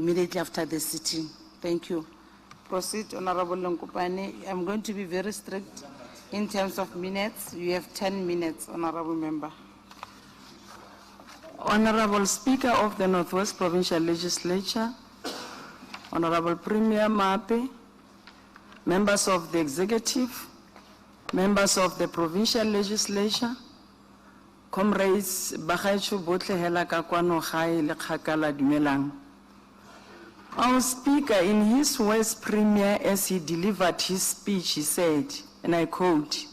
immediately after the sitting. Thank you. Proceed, Honorable Nkopane. I'm going to be very strict in terms of minutes. You have 10 minutes, Honorable Member. Honorable Speaker of the Northwest Provincial Legislature, Honorable Premier Mape, members of the Executive, members of the Provincial Legislature, comrades Bagaetsho botlhe hela ka kwano gae le kgakala dumelang. Our Speaker, in his West Premier, as he delivered his speech, he said, and I quote,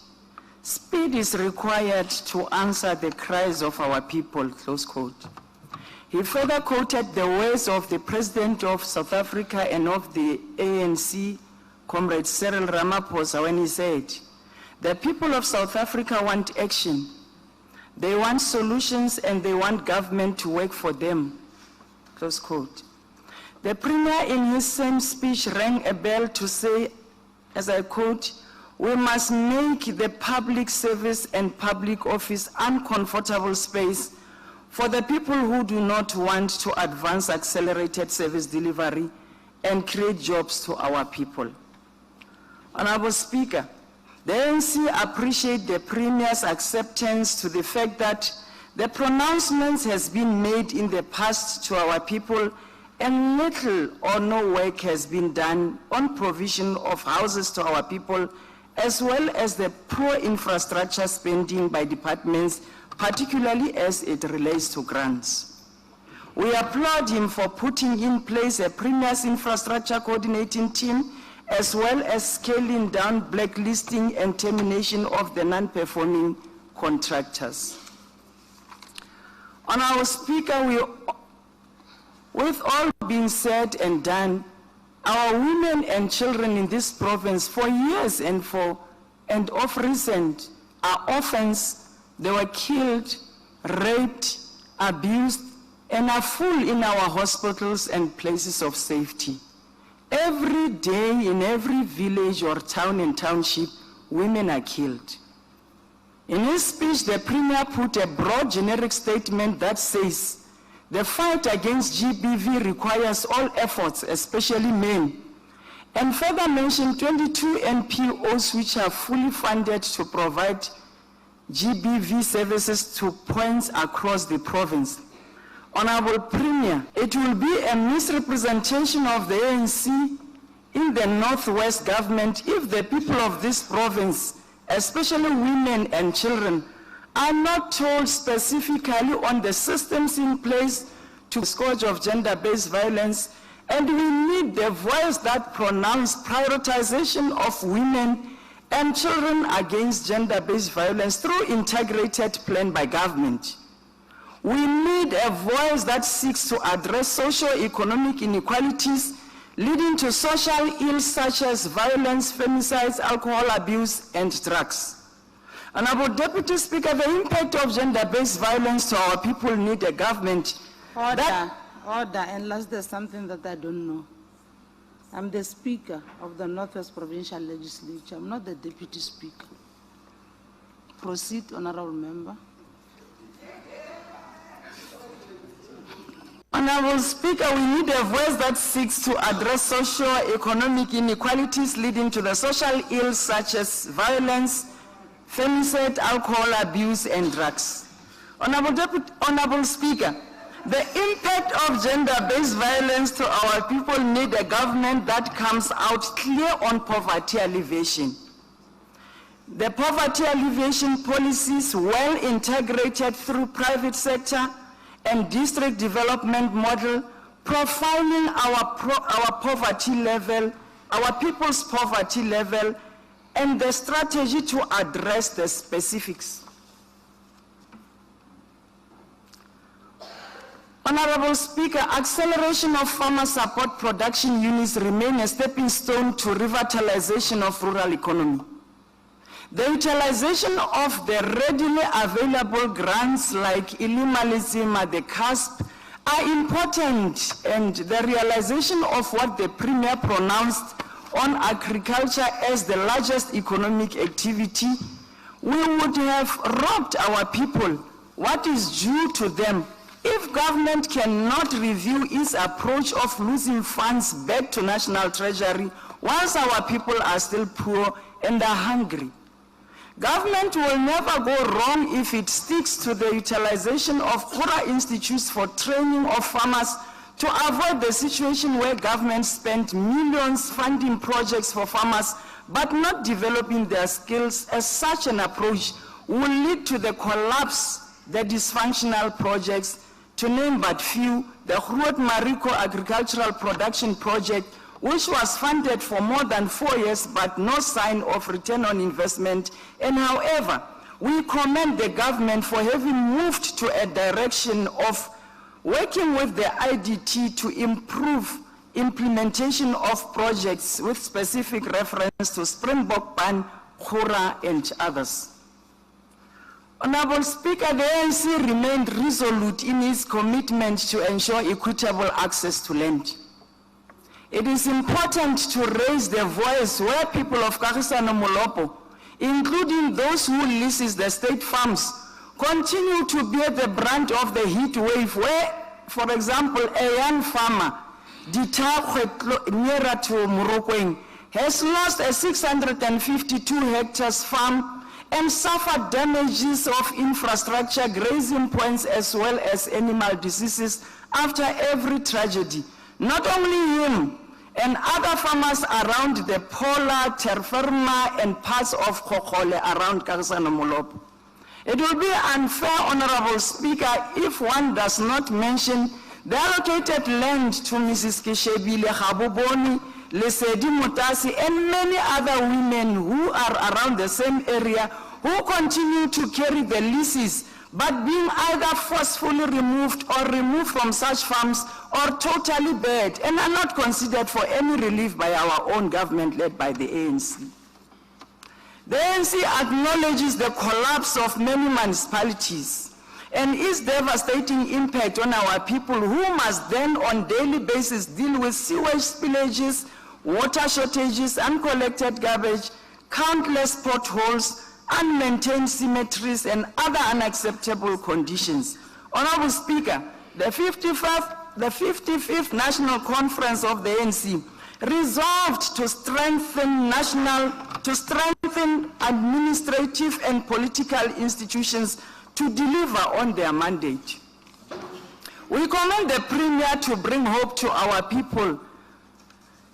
"Speed is required to answer the cries of our people," close quote. He further quoted the words of the President of South Africa and of the ANC, Comrade Cyril Ramaphosa, when he said, "The people of South Africa want action. They want solutions and they want government to work for them," close quote. The Premier in his same speech rang a bell to say, as I quote, "We must make the public service and public office uncomfortable space for the people who do not want to advance accelerated service delivery and create jobs to our people." Honorable Speaker, the ANC appreciate the Premier's acceptance to the fact that the pronouncements has been made in the past to our people and little or no work has been done on provision of houses to our people, as well as the poor infrastructure spending by departments, particularly as it relates to grants. We applaud him for putting in place a Premier's infrastructure coordinating team, as well as scaling down blacklisting and termination of the non-performing contractors. Honorable Speaker, with all being said and done, our women and children in this province for years and of recent are orphans. They were killed, raped, abused, and are full in our hospitals and places of safety. Every day in every village or town and township, women are killed. In his speech, the Premier put a broad generic statement that says, "The fight against GBV requires all efforts, especially men," and further mentioned 22 NPOs which are fully funded to provide GBV services to points across the province. Honorable Premier, it will be a misrepresentation of the ANC in the Northwest government if the people of this province, especially women and children, are not told specifically on the systems in place to scourge of gender-based violence, and we need the voice that pronounce prioritization of women and children against gender-based violence through integrated plan by government. We need a voice that seeks to address socio-economic inequalities leading to social ills such as violence, femicides, alcohol abuse, and drugs. Honorable Deputy Speaker, the impact of gender-based violence to our people need a government. Order, unless there's something that I don't know. I'm the Speaker of the Northwest Provincial Legislature. I'm not the Deputy Speaker. Proceed, Honorable Member. Honorable Speaker, we need a voice that seeks to address socio-economic inequalities leading to the social ills such as violence, femicide, alcohol abuse, and drugs. Honorable Speaker, the impact of gender-based violence to our people need a government that comes out clear on poverty alleviation. The poverty alleviation policies, well integrated through private sector and district development model, profiling our poverty level, our people's poverty level, and the strategy to address the specifics. Honorable Speaker, acceleration of farmer support production units remain a stepping stone to revitalization of rural economy. The utilization of the readily available grants like Ilimalizima, the CASP, are important, and the realization of what the Premier pronounced on agriculture as the largest economic activity, we would have robbed our people what is due to them If government cannot review its approach of losing funds back to national treasury whilst our people are still poor and are hungry, government will never go wrong if it sticks to the utilization of Kura institutes for training of farmers to avoid the situation where government spent millions funding projects for farmers but not developing their skills, as such an approach will lead to the collapse, the dysfunctional projects, to name but few, the Groot Mariko Agricultural Production Project, which was funded for more than 4 years but no sign of return on investment. And however, we commend the government for having moved to a direction of working with the IDT to improve implementation of projects with specific reference to Springbok Ban, Kura, and others. Honorable Speaker, the ANC remained resolute in its commitment to ensure equitable access to land. It is important to raise the voice where people of Kagisan and Molopo, including those who leases the state farms, continue to bear the brunt of the heat wave where, for example, a young farmer, Dita nearer to Murokweng, has lost a 652 hectares farm and suffered damages of infrastructure, grazing points, as well as animal diseases after every tragedy. Not only him and other farmers around the Pola, Terferma, and parts of Kokole around Kagisan and Molopo. It will be unfair, Honorable Speaker, if one does not mention the allocated land to Mrs. Keshebile Habuboni, Lesedi Mutasi, and many other women who are around the same area who continue to carry the leases, but being either forcefully removed or removed from such farms or totally buried, and are not considered for any relief by our own government led by the ANC. The ANC acknowledges the collapse of many municipalities and its devastating impact on our people, who must then on daily basis deal with sewage spillages, water shortages, uncollected garbage, countless potholes, unmaintained cemeteries, and other unacceptable conditions. Honorable Speaker, the 55th National Conference of the ANC resolved to strengthen administrative and political institutions to deliver on their mandate. We commend the Premier to bring hope to our people,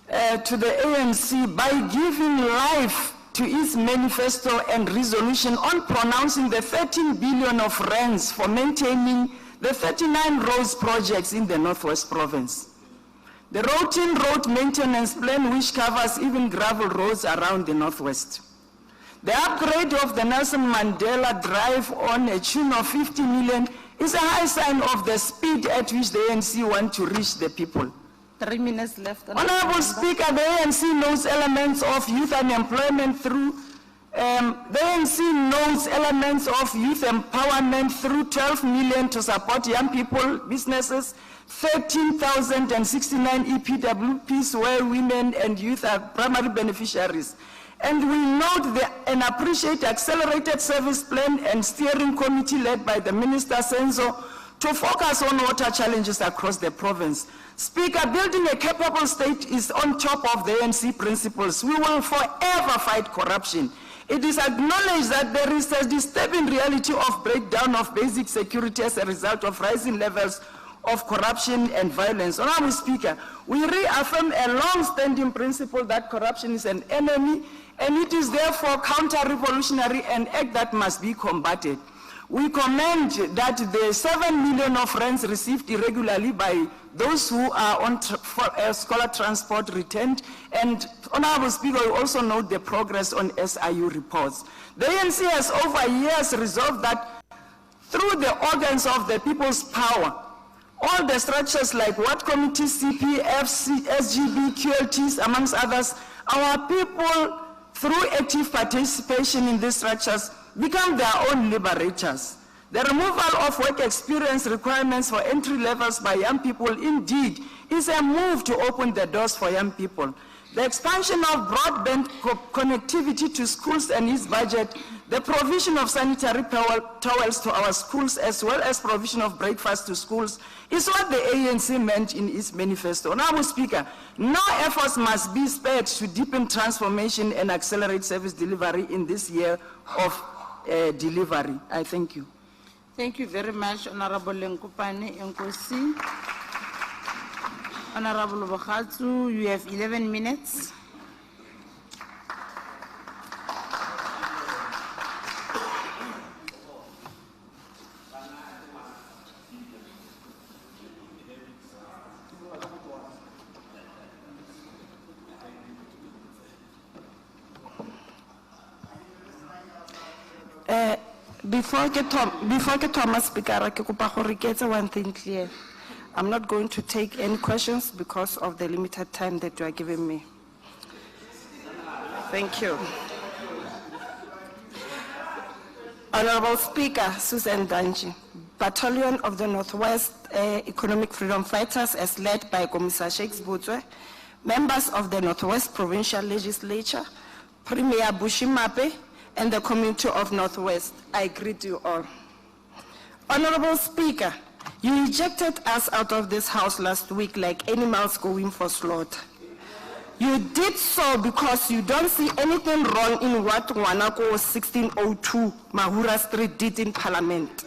to the ANC, by giving life to its manifesto and resolution on pronouncing the 13 billion of rands for maintaining the 39 roads projects in the Northwest Province. The routine road maintenance plan, which covers even gravel roads around the Northwest. The upgrade of the Nelson Mandela Drive on a tune of 50 million is a high sign of the speed at which the ANC want to reach the people. 3 minutes left. Honorable Speaker, the ANC knows elements of youth unemployment through, the ANC knows elements of youth empowerment through 12 million to support young people, businesses, 13,069 EPWPs where women and youth are primary beneficiaries. And we note and appreciate the accelerated service plan and steering committee led by the Minister Senzo to focus on water challenges across the province. Speaker, building a capable state is on top of the ANC principles. We will forever fight corruption. It is acknowledged that there is a disturbing reality of breakdown of basic security as a result of rising levels of corruption and violence. Honorable Speaker, we reaffirm a long-standing principle that corruption is an enemy, and it is therefore counter-revolutionary, an act that must be combated. We commend that the 7 million of rents received irregularly by those who are on scholar transport returned, and Honorable Speaker, we also note the progress on SIU reports. The ANC has over years resolved that through the organs of the people's power, all the structures like Ward Committees, CPF, SGB, QLTs, amongst others, our people, through active participation in these structures, become their own liberators. The removal of work experience requirements for entry levels by young people indeed is a move to open the doors for young people. the expansion of broadband connectivity to schools and its budget, the provision of sanitary towels to our schools, as well as provision of breakfast to schools, is what the ANC meant in its manifesto. Honorable Speaker, no efforts must be spared to deepen transformation and accelerate service delivery in this year of delivery. I thank you. Thank you very much, Honorable Lenkopane Nkosi. Honorable Bogatsu, you have 11 minutes. Before ke thoma speaker, ke kopa gore ke etse one thing clear. I'm not going to take any questions because of the limited time that you are giving me. Thank you. Honorable Speaker, Susan Danji, Battalion of the Northwest Economic Freedom Fighters, as led by Commissar Shakes Butwe, members of the Northwest Provincial Legislature, Premier Bushi Mape, and the community of Northwest, I greet you all. Honorable Speaker, you ejected us out of this house last week like animals going for slaughter. You did so because you don't see anything wrong in what Wanako 1602 Mahura Street did in Parliament.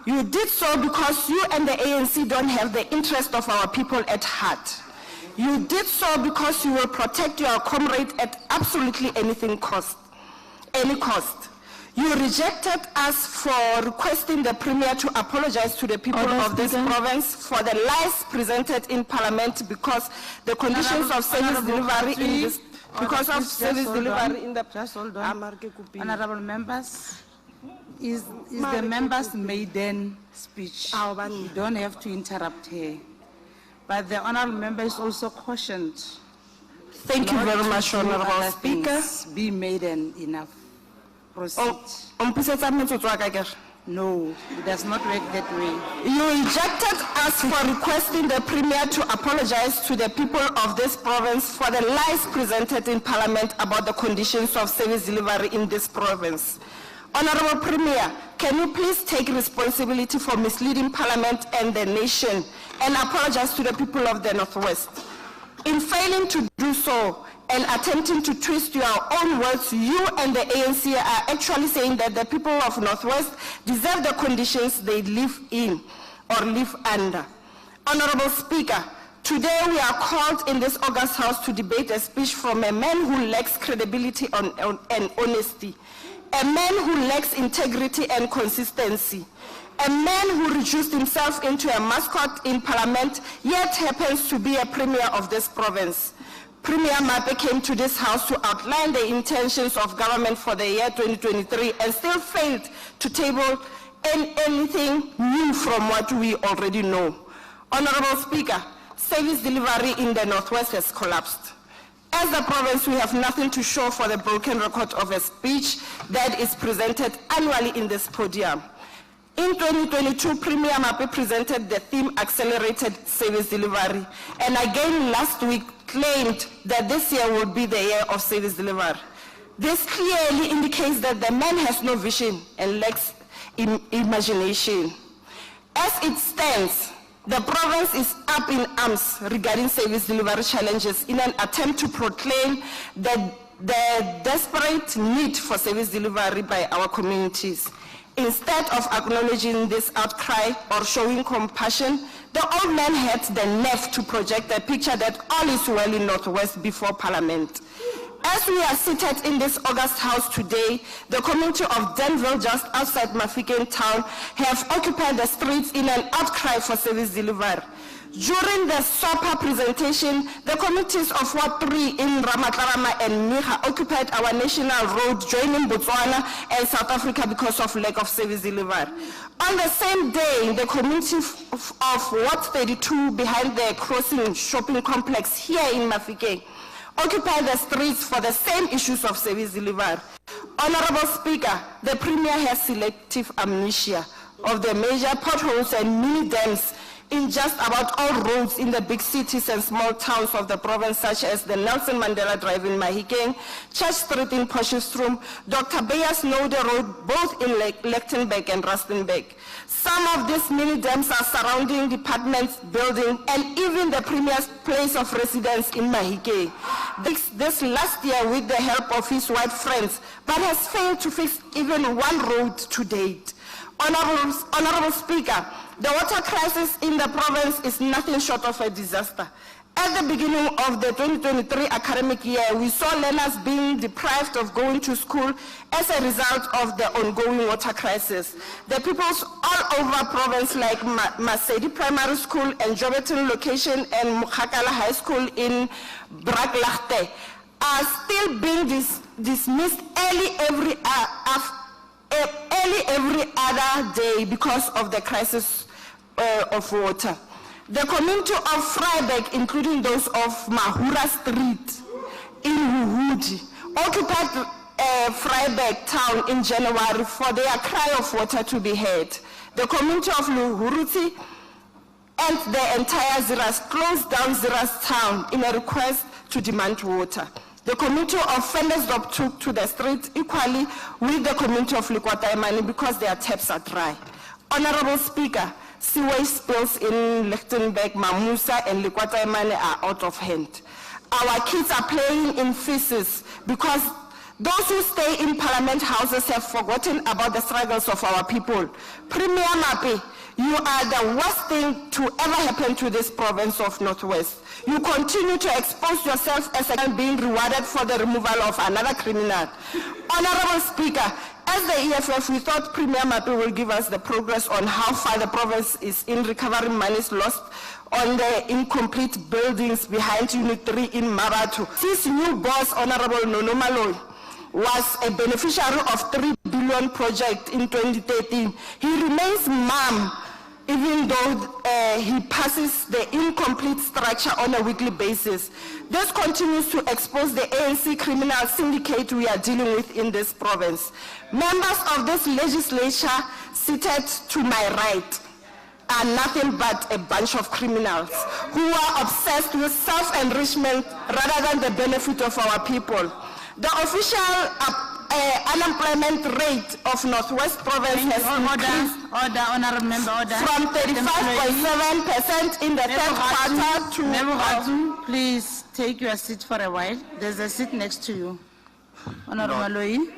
You did so because you and the ANC don't have the interest of our people at heart. You did so because you will protect your comrade at absolutely any cost. You rejected us for requesting the Premier to apologize to the people of this province for the lies presented in Parliament because the conditions of service delivery in this, because of service delivery in the... Just hold on. Honorable members, is the member's maiden speech. You don't have to interrupt her. But the honorable member is also cautioned. Thank you very much, Honorable Speaker. Be maiden enough. Proceed. No, it does not work that way. You rejected us for requesting the Premier to apologize to the people of this province for the lies presented in Parliament about the conditions of service delivery in this province. Honorable Premier, can you please take responsibility for misleading Parliament and the nation and apologize to the people of the Northwest? In failing to do so, and attempting to twist your own words, you and the ANC are actually saying that the people of Northwest deserve the conditions they live in or live under. Honorable Speaker, today we are called in this August House to debate a speech from a man who lacks credibility and honesty, a man who lacks integrity and consistency, a man who reduced himself into a mascot in Parliament, yet happens to be a premier of this province. Premier Mape came to this house to outline the intentions of government for the year 2023 and still failed to table anything new from what we already know. Honorable Speaker, service delivery in the Northwest has collapsed. As a province, we have nothing to show for the broken record of a speech that is presented annually in this podium. In 2022, Premier Mape presented the theme Accelerated Service Delivery, and again last week claimed that this year will be the year of service delivery. This clearly indicates that the man has no vision and lacks imagination. As it stands, the province is up in arms regarding service delivery challenges in an attempt to proclaim the desperate need for service delivery by our communities. Instead of acknowledging this outcry or showing compassion, the old man had the nerve to project a picture that all is well in Northwest before Parliament. As we are seated in this August House today, the community of Denville, just outside Mafeking town, have occupied the streets in an outcry for service delivery. During the SOPA presentation, the communities of Ward 3 in Ramatlarama and Miha occupied our national road joining Botswana and South Africa because of lack of service delivery. On the same day, the community of Ward 32 behind the Crossing shopping complex here in Mafeking occupied the streets for the same issues of service delivery. Honorable Speaker, the Premier has selective amnesia of the major potholes and mini dams in just about all roads in the big cities and small towns of the province, such as the Nelson Mandela Drive in Mahikeng, Church Street in Potchefstroom, Dr. Beyers Node Road, both in Lichtenburg and Rustenburg. Some of these mini dams are surrounding departments, building, and even the Premier's place of residence in Mahikeng. This last year with the help of his white friends, but has failed to fix even one road to date. Honorable Speaker, the water crisis in the province is nothing short of a disaster. At the beginning of the 2023 academic year, we saw learners being deprived of going to school as a result of the ongoing water crisis. The peoples all over province like Masedi Primary School and Joburg location and Mukhakala High School in Braklachte are still being dismissed early every other day because of the crisis of water. The community of Vryburg, including those of Mahura Street in Huhudi, occupied Vryburg town in January for their cry of water to be heard. The community of Luhuruti and the entire Ziras closed down Ziras town in a request to demand water. The community of Ventersdorp took to the street equally with the community of Likwataimani because their taps are dry. Honorable Speaker, sewage spills in Lichtenburg, Mamusa, and Likwataimani are out of hand. Our kids are playing in feces because those who stay in parliament houses have forgotten about the struggles of our people. Premier Mapi, you are the worst thing to ever happen to this province of Northwest. You continue to expose yourself as a being rewarded for the removal of another criminal. Honorable Speaker, as the EFF, we thought Premier Mapi will give us the progress on how far the province is in recovering monies lost on the incomplete buildings behind Unit 3 in Mabatu. His new boss, Honorable Nono Maloyi, was a beneficiary of 3 billion project in 2013. He remains mum, even though he passes the incomplete structure on a weekly basis. This continues to expose the ANC criminal syndicate we are dealing with in this province. Members of this legislature seated to my right are nothing but a bunch of criminals who are obsessed with self-enrichment rather than the benefit of our people. The official unemployment rate of Northwest Province has increased Honorable Member, order. From 35.7% in the third quarter to... Member, please take your seat for a while. There's a seat next to you. Honorable Maloyi.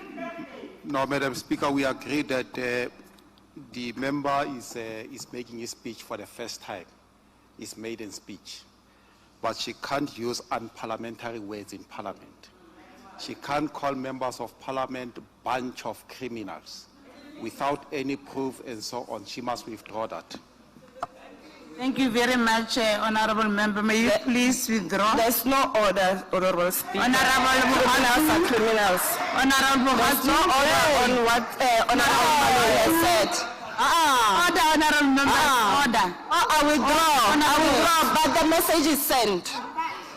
No, Madam Speaker, we agree that the member is making his speech for the first time, his maiden speech. But she can't use unparliamentary words in Parliament. She can't call members of Parliament a bunch of criminals without any proof and so on. She must withdraw that. Thank you very much, Honorable Member. May you please withdraw? There's no order, Honorable Speaker. Honorable Criminals are criminals. Honorable There's no order on what Honorable Maloyi has said. Order, Honorable Member. Order. I withdraw, but the message is sent.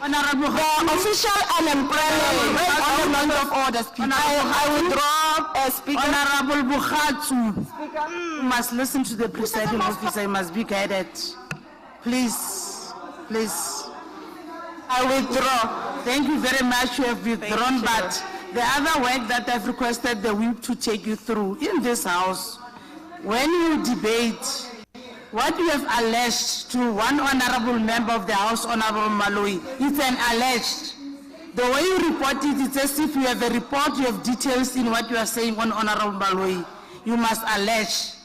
Honorable The official unemployment rate of orders, I withdraw, Speaker. Honorable Bukhatsu, you must listen to the presiding officer. You must be guided. Please, please. I withdraw. Thank you very much. You have withdrawn, but the other work that I've requested the whip to take you through in this house, when you debate, what you have alleged to one honorable member of the House, Honorable Maloyi, it's an alleged. The way you report it, it's as if you have a report, you have details in what you are saying on Honorable Maloyi. You must allege,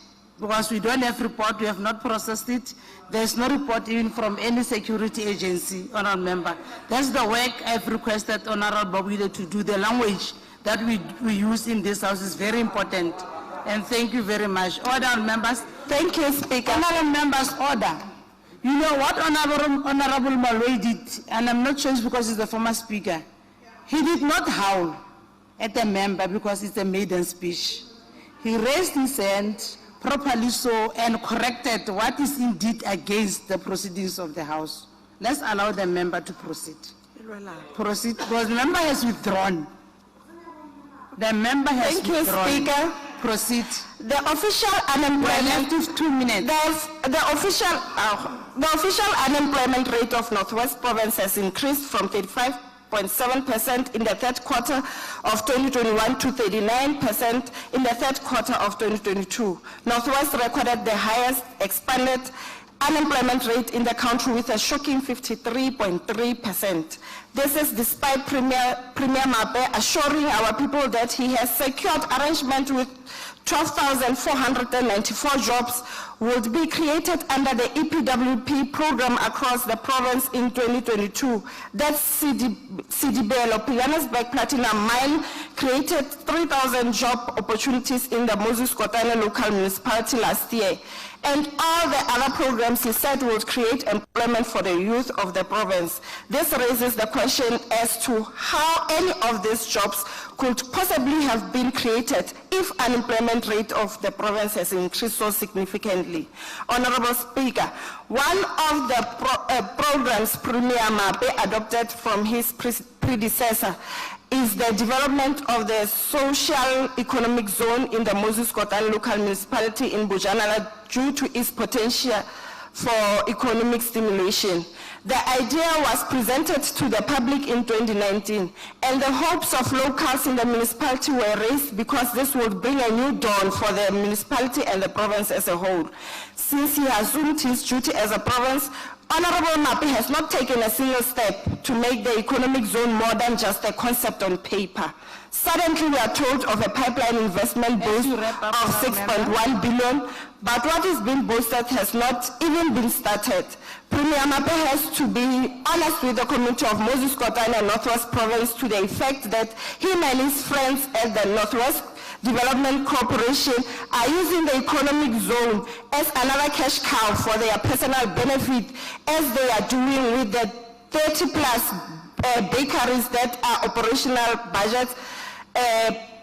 because we don't have report, we have not processed it. There's no report even from any security agency, Honorable Member. That's the work I've requested Honorable Bobile to do. The language that we use in this house is very important. And thank you very much. Order, members. Thank you, Speaker. Honorable members, order. You know what Honorable Maloyi did, and I'm not sure it's because he's the former speaker. He did not howl at the member because it's a maiden speech. He raised his hand properly so and corrected what is indeed against the proceedings of the House. Let's allow the member to proceed. Proceed, because the member has withdrawn. The member has withdrawn. Thank you, Speaker. Proceed. The official We are unemployment. left with 2 minutes. The official unemployment rate of Northwest Province has increased from 35.7% in the third quarter of 2021 to 39% in the third quarter of 2022. Northwest recorded the highest expanded unemployment rate in the country with a shocking 53.3%. This is despite Premier Mape assuring our people that he has secured arrangement with 12,494 jobs would be created under the EPWP program across the province in 2022. That's CDBL, Pilanesberg Platinum Mine, created 3,000 job opportunities in the Moses Kotane local municipality last year. And all the other programs he said would create employment for the youth of the province. This raises the question as to how any of these jobs could possibly have been created if unemployment rate of the province has increased so significantly. Honorable Speaker, one of the programs Premier Mape adopted from his predecessor is the development of the social economic zone in the Moses Kotane local municipality in Bujanala due to its potential for economic stimulation. The idea was presented to the public in 2019, and the hopes of locals in the municipality were raised because this would bring a new dawn for the municipality and the province as a whole. Since he assumed his duty as a province, Honorable Mape has not taken a single step to make the economic zone more than just a concept on paper. Suddenly we are told of a pipeline investment boost of 6.1 billion, but what is being boosted has not even been started. Premier Mape has to be honest with the community of Moses Kotane and Northwest Province to the effect that him and his friends at the Northwest Development Corporation are using the economic zone as another cash cow for their personal benefit, as they are doing with the 30 plus bakeries that are operational budgets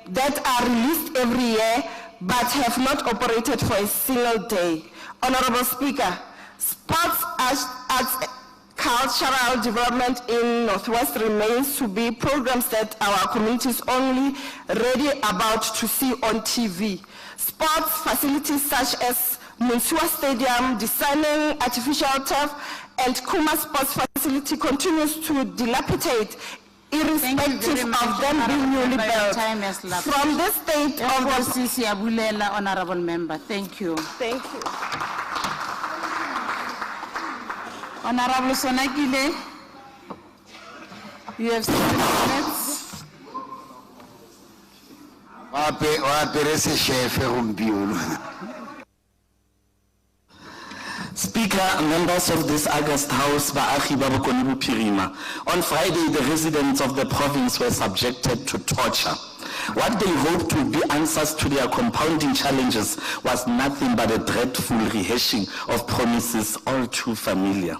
that are released every year but have not operated for a single day. Honorable Speaker, sports, arts, cultural development in Northwest remains to be programs that our communities only ready about to see on TV. Sports facilities such as Munsua Stadium, designing artificial turf, and Kuma Sports Facility continues to dilapidate irrespective of them being newly built. From the state of the... Honorable Member, thank you. Thank you. Honorable Sonakile, you have 7 minutes. Speaker, members of this August House, Baagi ba Bokone Bophirima. On Friday, the residents of the province were subjected to torture. What they hoped would be answers to their compounding challenges was nothing but a dreadful rehashing of promises all too familiar.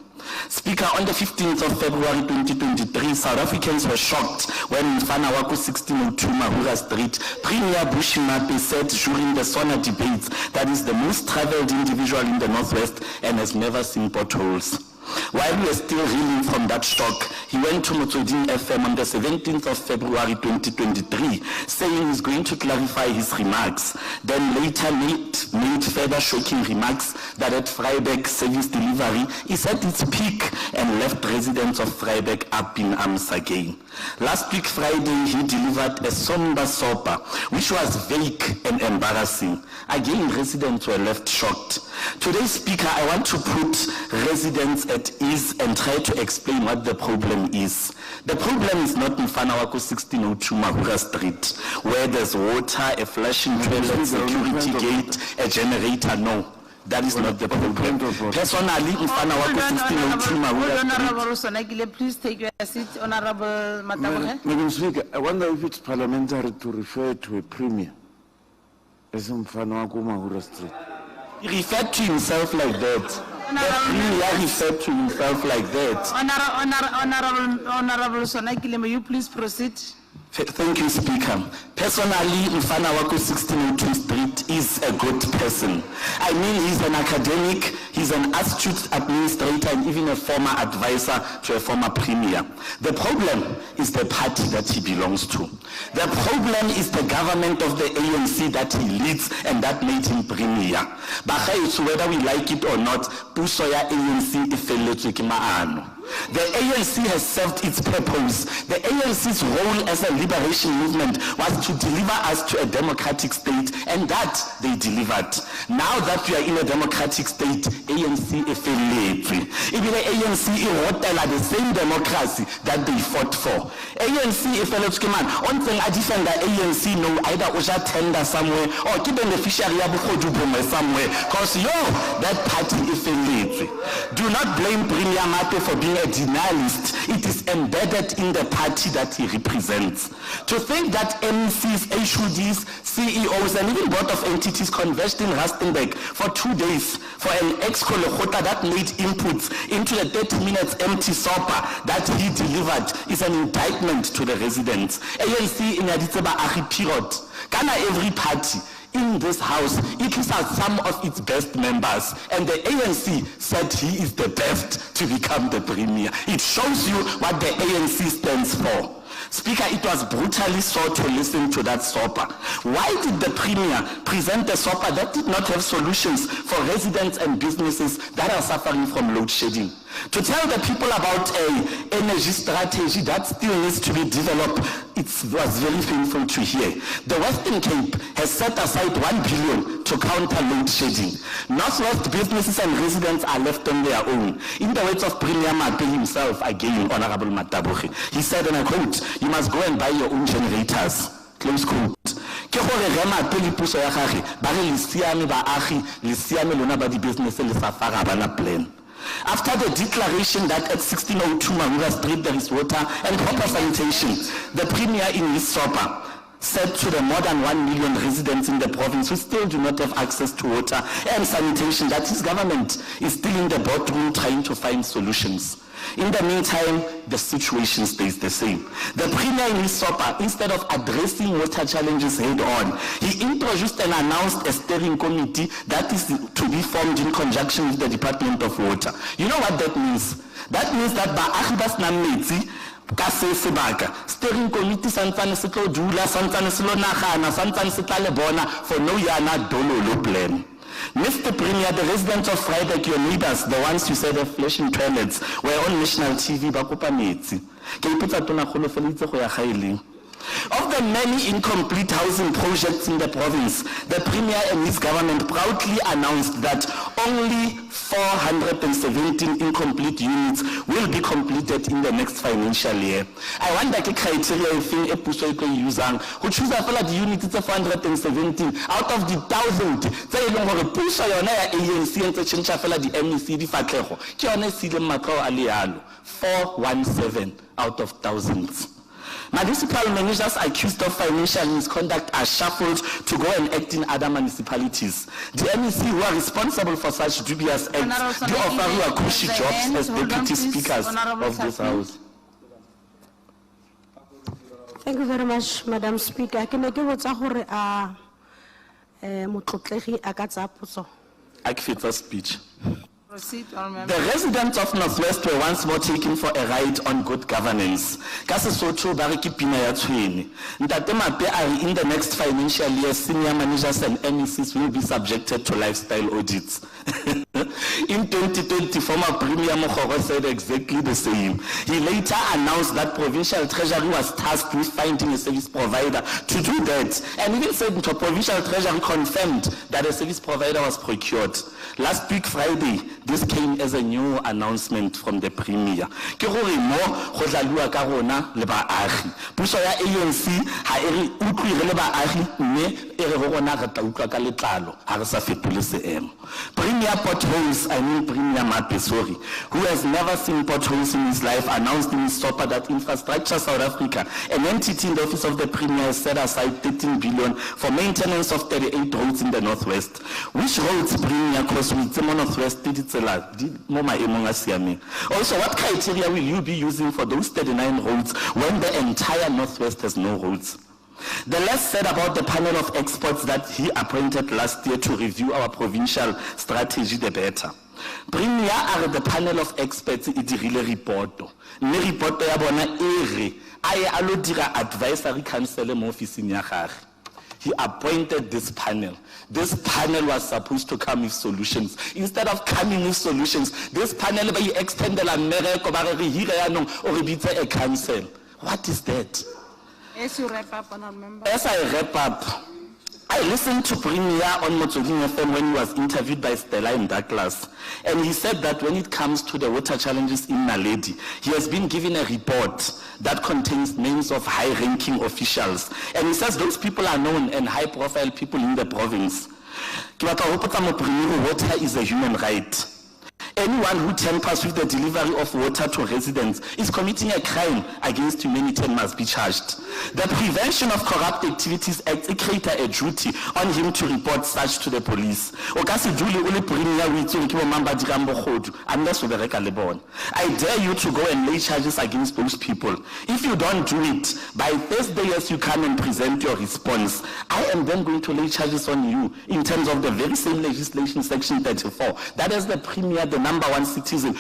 Speaker, on the 15th of February 2023, South Africans were shocked when in Fanawaku 1602 Mahura Street, Premier Bushi Mape said during the SONA debates that he's the most traveled individual in the Northwest and has never seen potholes. While we are still reeling from that shock, he went to Motsweding FM on the 17th of February 2023, saying he's going to clarify his remarks. Then later made further shocking remarks that at Vryburg service delivery is at its peak and left residents of Vryburg up in arms again. Last week Friday, he delivered a somber sopa, which was vague and embarrassing. Again, residents were left shocked. Today, Speaker, I want to put residents at ease and try to explain what the problem is. The problem is not in Fanawaku 1602 Mahura Street, where there's water, a flashing toilet, security gate, a generator. No, that is not the problem. Personally, in Fanawaku 1602 Mahura Street. Honorable Sonakile, please take your seat. Honorable Matabohe. Madam Speaker, I wonder if it's parliamentary to refer to a premier as in Fanawaku Mahura Street. He referred to himself like that. The premier referred to himself like that. Honorable Sonakile, may you please proceed? Thank you, Speaker. Personally, Mfana Wako 1602 Street is a good person. I mean, he's an academic, he's an astute administrator, and even a former advisor to a former premier. The problem is the party that he belongs to. The problem is the government of the ANC that he leads and that made him premier. So whether we like it or not, puso ya ANC ifeletswe ke maano. The ANC has served its purpose. The ANC's role as a liberation movement was to deliver us to a democratic state, and that they delivered. Now that we are in a democratic state, ANC is failed. Even the ANC is the same democracy that they fought for. ANC is failed. One thing I defend the ANC no either Oja tender somewhere or keep beneficiary somewhere, because that party is failed. Do not blame Premier Mate for being a denialist. It is embedded in the party that he represents. To think that MCs, HUDs, CEOs, and even board of entities converged in Rustenburg for 2 days for an ex-Kolokota that made inputs into the 30 minutes empty SOPA that he delivered is an indictment to the residents. ANC in Aditseba Ahi period. Kana every party in this house, it is some of its best members, and the ANC said he is the best to become the premier. It shows you what the ANC stands for. Speaker, it was brutally so to listen to that SOPA. Why did the premier present a SOPA that did not have solutions for residents and businesses that are suffering from load shedding? To tell the people about an energy strategy that still needs to be developed, it was very painful to hear. The Western Cape has set aside 1 billion to counter load shedding. Northwest businesses and residents are left on their own. In the words of Premier Mate himself, again, Honorable Matabuchi, he said, and I quote, "You must go and buy your own generators." Close quote. Ke gore re mate le puso ya gage ba re le siame baagi le siame lona ba di business le sa fara bana plan. After the declaration that at 1602 Mahura Street there is water and proper sanitation, the premier in his SOPA said to the more than 1 million residents in the province who still do not have access to water and sanitation that his government is still in the boardroom trying to find solutions. In the meantime, the situation stays the same. The premier in his SOPA, instead of addressing water challenges head on, he introduced and announced a steering committee that is to be formed in conjunction with the Department of Water. You know what that means? That means that baagi ba sena metsi ka se sebaka, steering committee santsane se tlo dula, santsane se lo nagana, santsane se tla le bona for no yana dololo plan. Mr. Premier, the residents of Vryburg, your neighbors, the ones you said have flashing toilets, were on national TV, ba kopa metsi. Ke ipotsa tona kgolo felitse go ya gaeleng. Of the many incomplete housing projects in the province, the Premier and his government proudly announced that only 417 incomplete units will be completed in the next financial year. I wonder the criteria thing a puso e tlo usang go choose fela di units tse 417 out of the 1,000 tse e leng gore puso yona ya ANC ntse change fela di MEC di fatlego ke yone se le matlao a le yalo 417 out of thousands. Municipal managers accused of financial misconduct are shuffled to go and act in other municipalities. The MEC who are responsible for such dubious acts do offer you a cushy jobs as deputy speakers of this house. Thank you very much, Madam Speaker. Ke ne ke botsa gore motlotlegi a ka tsa potso. I fetsa speech. Proceed, Honorable. The residents of Northwest were once more taken for a ride on good governance. Ka Sesotho ba re ke pina ya tshwene. Ntate Mate are in the next financial year, senior managers and MECs will be subjected to lifestyle audits. In 2020, former Premier Mokgoro said exactly the same. He later announced that Provincial Treasury was tasked with finding a service provider to do that, and even said the Provincial Treasury confirmed that a service provider was procured. Last week, Friday, this came as a new announcement from the Premier. Ke gore mo go tla lua ka rona le baagi. Puso ya ANC ha e re utlwi re le baagi mme e re go rona re tla utlwa ka letlalo ha re sa fetole seemo. Premier Potholes, I mean Premier Mate, sorry, who has never seen potholes in his life, announced in his SOPA that Infrastructure South Africa, an entity in the office of the Premier, has set aside 13 billion for maintenance of 38 roads in the Northwest. Which roads, Premier, cause we Northwest did it tsela di mo maemong a siameng. Also, what criteria will you be using for those 39 roads when the entire Northwest has no roads? The less said about the panel of experts that he appointed last year to review our provincial strategy, the better. Premier are the panel of experts e dirile reporto. Mme reporto ya bona ere aye alo dira advisory council mo officing ya gagwe. He appointed this panel. This panel was supposed to come with solutions. Instead of coming with solutions, this panel by extended a miracle ba re hire yanong o re bitse a council. What is that? As you wrap up, honorable member. As I wrap up, I listened to Premier on Motsweding FM when he was interviewed by Stella in Douglas, and he said that when it comes to the water challenges in Naledi, he has been given a report that contains names of high-ranking officials, and he says those people are known and high-profile people in the province. Water is a human right. Anyone who tampers with the delivery of water to residents is committing a crime against humanity and must be charged. The Prevention of Corrupt Activities Act creates a duty on him to report such to the police. I dare you to go and lay charges against those people. If you don't do it, by Thursday as you come and present your response, I am then going to lay charges on you in terms of the very same legislation, section 34. That is the Premier, the number one citizen.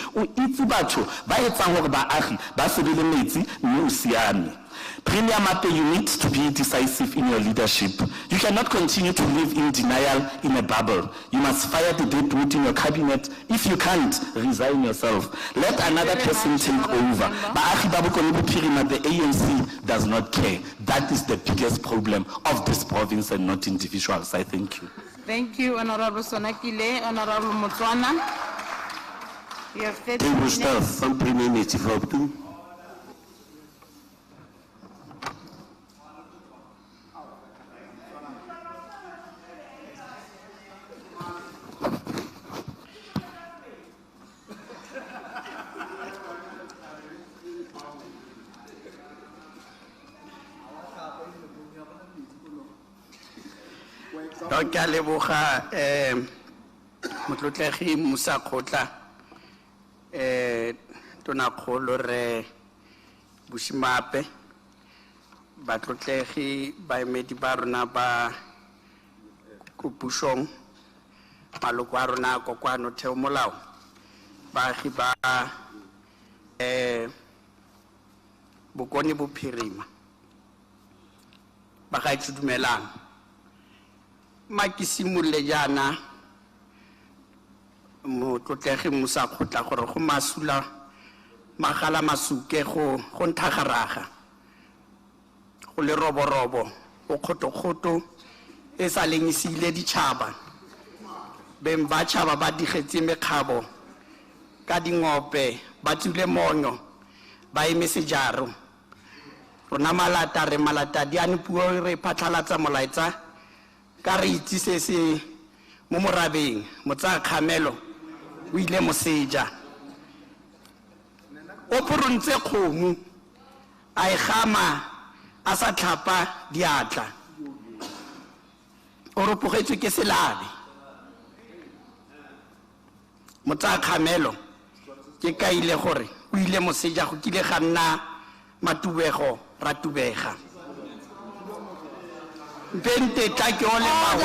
Premier Mape, you need to be decisive in your leadership. You cannot continue to live in denial in a bubble. You must fire the deadwood in your cabinet. If you can't, resign yourself. Let another person take over. The ANC does not care. That is the biggest problem of this province and not individuals. I thank you. Thank you, Honorable Sonakile. Honorable Motswana. You have 30 Table minutes. staff from Premier Minister Fautu. Ke a leboga motlotlegi Musa Khotla tonakgolo re Bushmape batlotlegi baemedi ba rona ba kupushong maloko a rona kokwano theo molao baagi ba Bokone Bophirima ba ga dumelang makisimulle jana motlotlegi Musa Khotla gore go masula magala masuke go nthagaraga go le roborobo o khotokhoto e sa lengisile ditšhaba beng ba tšhaba ba digetse mekgabo ka dingope ba tsule monyo ba eme sejaro rona malata re malata di ane puo re phatlalatsa molaetsa ka re itse se mo morabeng motsa khamelo o ile moseja o porontse kgomo a igama a sa tlhapa diatla o ropogetswe ke selabe motsa khamelo ke kaile gore o ile moseja go kile ga nna matubego ratubega Bente take ole ma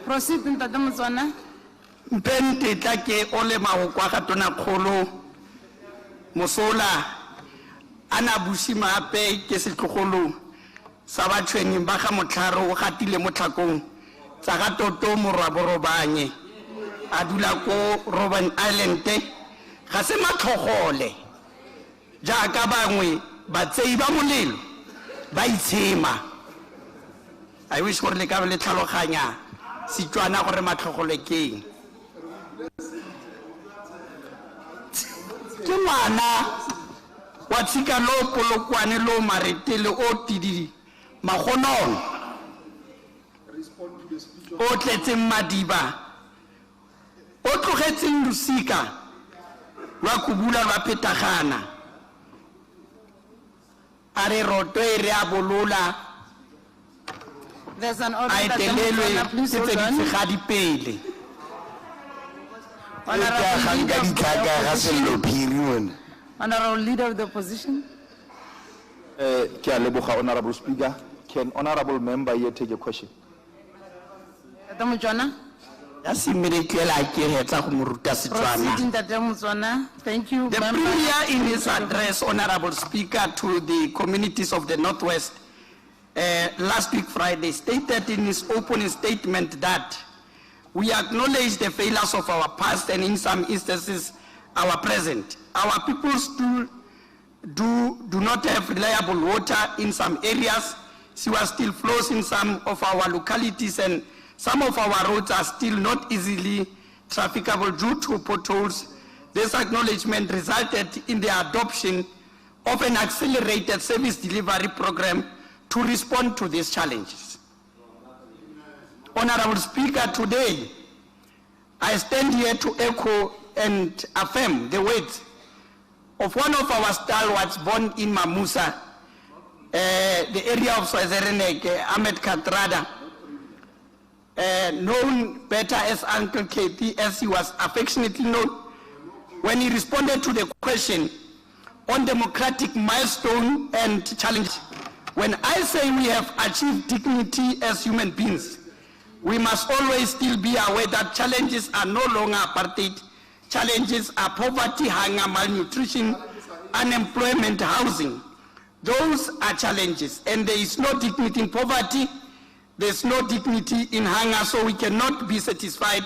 Proceed, Ntate Motswana. Bente take ole ma kwa ga tona kgolo mosola ana bushima ape ke setlogolo sa ba tshweneng ba ga motlharo o gatile motlhakong tsa ga toto morwaborobanye a dula ko Robben Island ga se matlhogole jaaka bangwe ba tsei ba molelo ba itshema I wish gore le ka le tlhaloganya Setswana gore matlhogole keng ke ngwana wa tshika lo polokwane lo maretele o tididi magonono o tletseng madiba o tlogetseng lusika lwa kubula lwa petagana a re roto e re a bolola There's an order a that the etelelwe Motswana, ke please tse hold di on. tshegadi pele. Honorable Leader of the Opposition. Honorable Leader of the Opposition. Ke a leboga, Honorable Speaker. Can Honorable Member here take a question? Tata Motswana. Just immediately like you had to muruta Setswana. Proceeding, Tata Motswana. Thank you. The Member. Premier in his address, Honorable Speaker, to the communities of the Northwest last week Friday stated in his opening statement that we acknowledge the failures of our past and in some instances our present. Our people still do not have reliable water in some areas. Sewer still flows in some of our localities, and some of our roads are still not easily trafficable due to potholes. This acknowledgement resulted in the adoption of an accelerated service delivery program to respond to these challenges. Honorable Speaker, today I stand here to echo and affirm the words of one of our stalwarts born in Mamusa, the area of Swaziland, Ahmed Katrada, known better as Uncle KP, as he was affectionately known, when he responded to the question on democratic milestone and challenge. When I say we have achieved dignity as human beings, we must always still be aware that challenges are no longer apartheid. Challenges are poverty, hunger, malnutrition, unemployment, housing. Those are challenges, and there is no dignity in poverty, there's no dignity in hunger, so we cannot be satisfied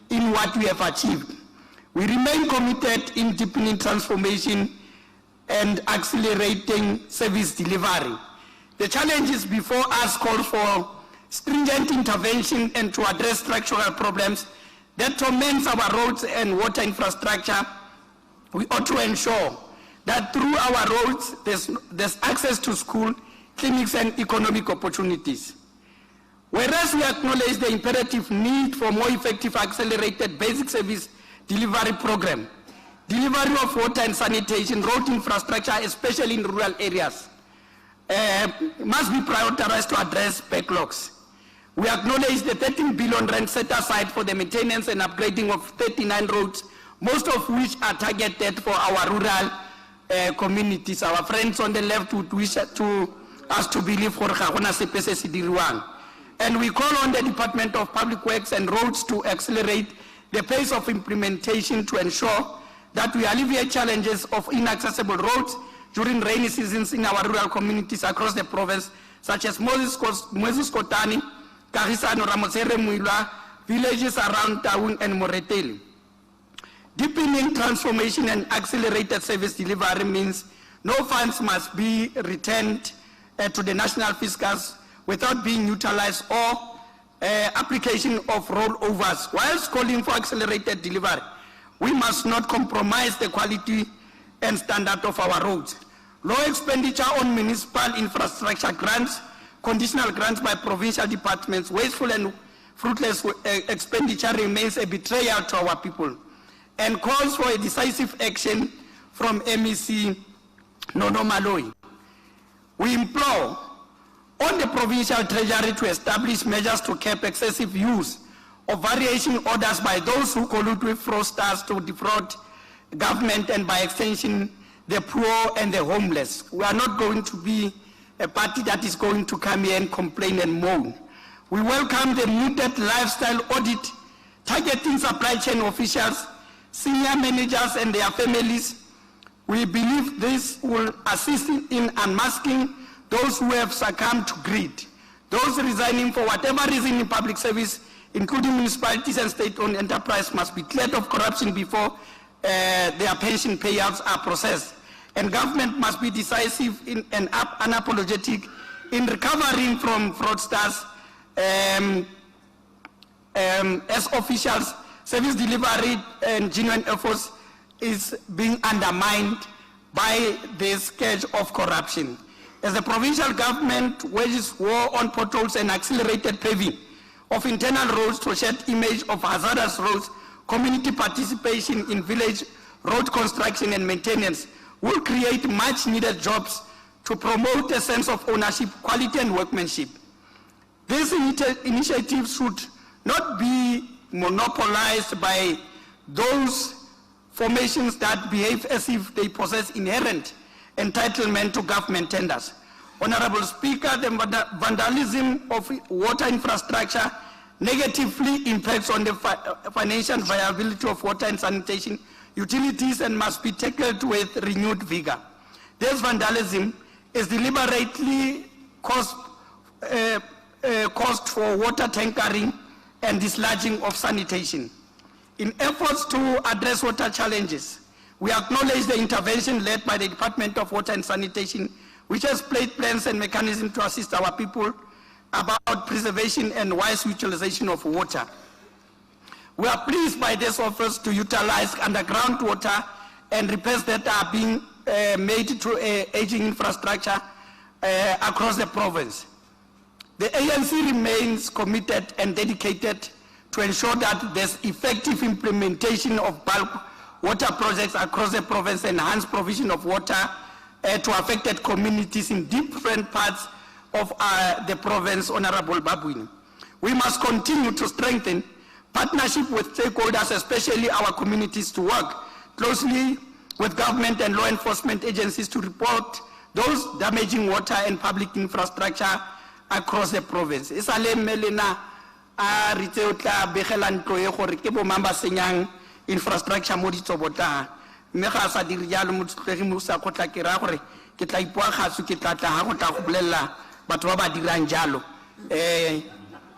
in what we have achieved. We remain committed in deepening transformation and accelerating service delivery. The challenges before us call for stringent intervention and to address structural problems that torments our roads and water infrastructure. We ought to ensure that through our roads there's access to school, clinics, and economic opportunities. Whereas we acknowledge the imperative need for more effective accelerated basic service delivery program, delivery of water and sanitation, road infrastructure, especially in rural areas, must be prioritized to address backlogs. We acknowledge the 13 billion rand set aside for the maintenance and upgrading of 39 roads, most of which are targeted for our rural communities. Our friends on the left would wish us to believe for Khagona Sepese Sidiriwang. And we call on the Department of Public Works and Roads to accelerate the pace of implementation to ensure that we alleviate challenges of inaccessible roads during rainy seasons in our rural communities across the province, such as Moses Kotane, Kagisano, Ramosere Muilwa, villages around Taung and Moretele. Deepening transformation and accelerated service delivery means no funds must be returned to the national fiscus without being utilized or application of rollovers. Whilst calling for accelerated delivery, we must not compromise the quality and standard of our roads. Low expenditure on municipal infrastructure grants, conditional grants by provincial departments, wasteful and fruitless expenditure remains a betrayal to our people and calls for a decisive action from MEC Nono Maloi. We implore on the provincial treasury to establish measures to curb excessive use of variation orders by those who collude with fraudsters to defraud government and by extension the poor and the homeless. We are not going to be a party that is going to come here and complain and moan. We welcome the muted lifestyle audit targeting supply chain officials, senior managers and their families. We believe this will assist in unmasking those who have succumbed to greed, those resigning for whatever reason in public service, including municipalities and state-owned enterprise, must be cleared of corruption before their pension payouts are processed. And government must be decisive and unapologetic in recovering from fraudsters as officials. Service delivery and genuine efforts is being undermined by this scourge of corruption. As the provincial government wages war on potholes and accelerated paving of internal roads to shed image of hazardous roads, community participation in village road construction and maintenance will create much needed jobs to promote a sense of ownership, quality and workmanship. This initiative should not be monopolized by those formations that behave as if they possess inherent entitlement to government tenders. Honorable Speaker, the vandalism of water infrastructure negatively impacts on the financial viability of water and sanitation utilities and must be tackled with renewed vigor. This vandalism is deliberately caused for water tankering and dislodging of sanitation. In efforts to address water challenges, we acknowledge the intervention led by the Department of Water and Sanitation, which has played plans and mechanisms to assist our people about preservation and wise utilization of water. We are pleased by this offers to utilize underground water and repairs that are being made through aging infrastructure across the province. The ANC remains committed and dedicated to ensure that there's effective implementation of bulk water projects across the province, enhance provision of water to affected communities in different parts of the province, Honorable Babuini. We must continue to strengthen partnership with stakeholders, especially our communities, to work closely with government and law enforcement agencies to report those damaging water and public infrastructure across the province. Isale melena a ritse tla begela ntlo e gore ke bo mamba senyang infrastructure mo ditsobota mme ga sa dire jalo mo tlotlegi mo sa khotla ke ra gore ke tla ipoa gatsu ke tla tla go tla go bolella batho ba ba dirang jalo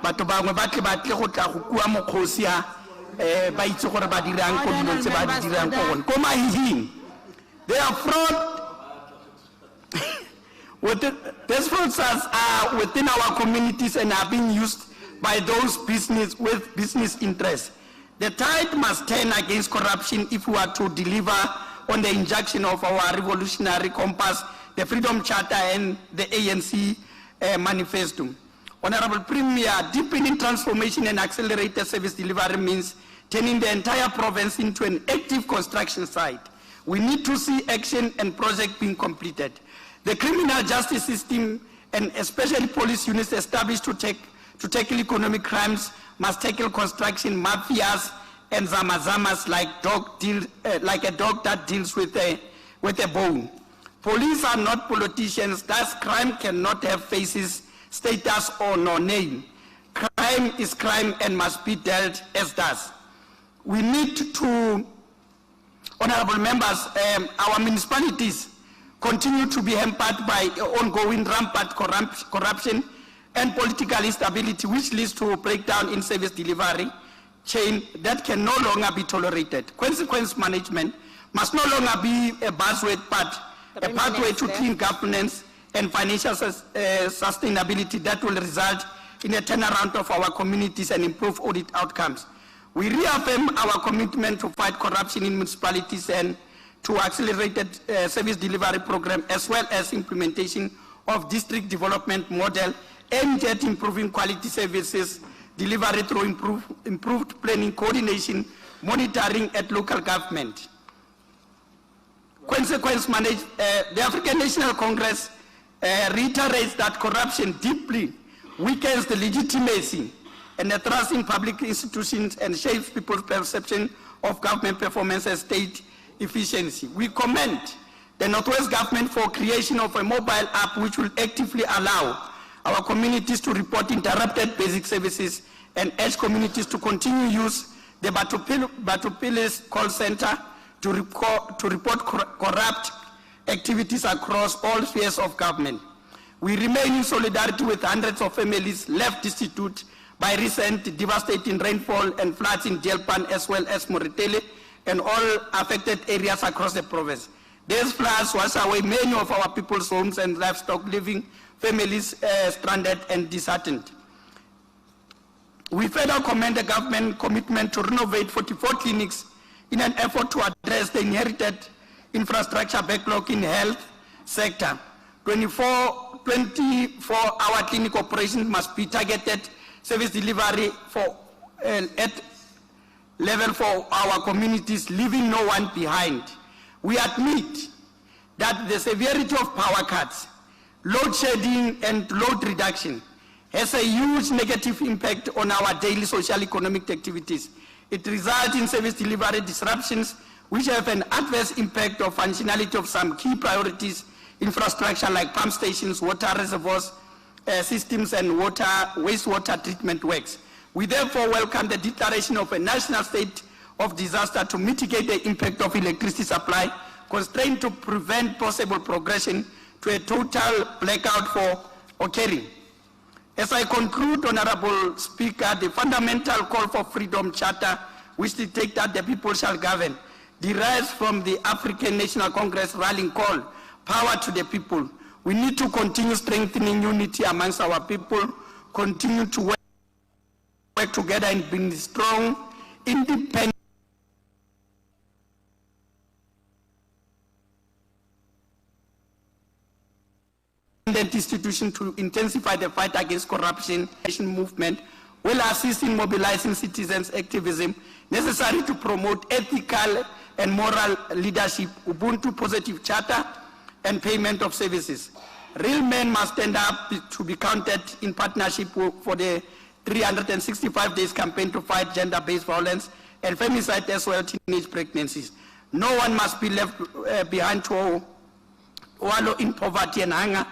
batho bangwe ba tle go tla go kua mokhosi a ba itse gore ba dirang ko dilong tse ba di dirang ko gone ko mahihing. They are fraud. These frauds are within our communities and are being used by those with business interests. The tide must turn against corruption if we are to deliver on the injunction of our revolutionary compass, the Freedom Charter and the ANC manifesto. Honorable Premier, deepening transformation and accelerated service delivery means turning the entire province into an active construction site. We need to see action and projects being completed. The criminal justice system and especially police units established to tackle economic crimes must tackle construction mafias and zamazamas like a dog that deals with a bone. Police are not politicians, thus crime cannot have faces, status or no name. Crime is crime and must be dealt as does. We need to, honorable members, our municipalities continue to be hampered by ongoing rampant corruption and political instability, which leads to a breakdown in service delivery chain that can no longer be tolerated. Consequence management must no longer be a buzzword, but a pathway to clean governance and financial sustainability that will result in a turnaround of our communities and improve audit outcomes. We reaffirm our commitment to fight corruption in municipalities and to accelerated service delivery program, as well as implementation of district development model aimed at improving quality services delivery through improved planning, coordination, monitoring at local government. Consequence management, the African National Congress reiterates that corruption deeply weakens the legitimacy and the trust in public institutions and shapes people's perception of government performance and state efficiency. We commend the Northwest government for creation of a mobile app which will actively allow our communities to report interrupted basic services and urge communities to continue use the Batupilis call center to report corrupt activities across all spheres of government. We remain in solidarity with hundreds of families left destitute by recent devastating rainfall and floods in Jelpan as well as Moretele and all affected areas across the province. These floods wash away many of our people's homes and livestock, leaving families stranded and disheartened. We further commend the government commitment to renovate 44 clinics in an effort to address the inherited infrastructure backlog in the health sector. 24-hour clinic operations must be targeted service delivery at level for our communities, leaving no one behind. We admit that the severity of power cuts, load shedding and load reduction has a huge negative impact on our daily social economic activities. It results in service delivery disruptions, which have an adverse impact on functionality of some key priorities, infrastructure like pump stations, water reservoirs, systems, and wastewater treatment works. We therefore welcome the declaration of a national state of disaster to mitigate the impact of electricity supply, constrained to prevent possible progression to a total blackout for occurring. As I conclude, Honorable Speaker, the fundamental call for freedom charter, which dictates that the people shall govern, derives from the African National Congress rallying call, power to the people. We need to continue strengthening unity amongst our people, continue to work together and bring strong, independent institution to intensify the fight against corruption. Movement will assist in mobilizing citizens' activism necessary to promote ethical and moral leadership, Ubuntu positive charter, and payment of services. Real men must stand up to be counted in partnership for the 365 days campaign to fight gender-based violence and femicide as well as teenage pregnancies. No one must be left behind to wallow in poverty and hunger.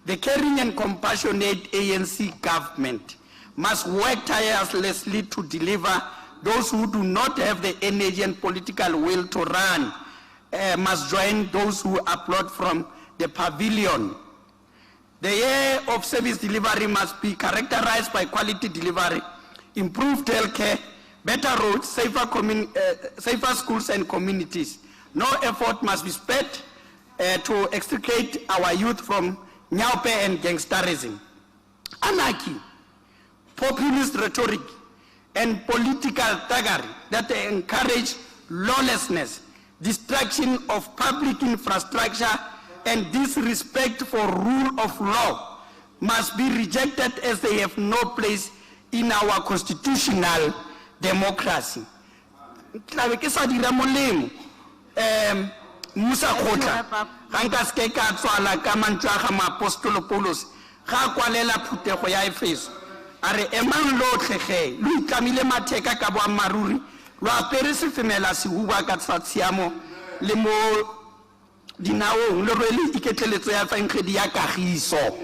The caring and compassionate ANC government must work tirelessly to deliver. Those who do not have the energy and political will to run must join those who applaud from the pavilion. The year of service delivery must be characterized by quality delivery, improved healthcare, better roads, safer schools and communities. No effort must be spared to extricate our youth from nyaupe and gangsterism. Anarchy, populist rhetoric, and political thuggery that encourage lawlessness, destruction of public infrastructure, and disrespect for rule of law must be rejected as they have no place in our constitutional democracy. Musa Khota, Hankas Keka Tswala, Kamanchaha, Apostolo Polos, Hakwalela Puteko ya Efeso. Are Eman Lotre, Lui Camille Mateka Kabwa Maruri, Lua Peres Femela Sihuba Katsatsiamo, Lemo Dinao, Loreli Iketeleto ya Fankedi ya Kahiso.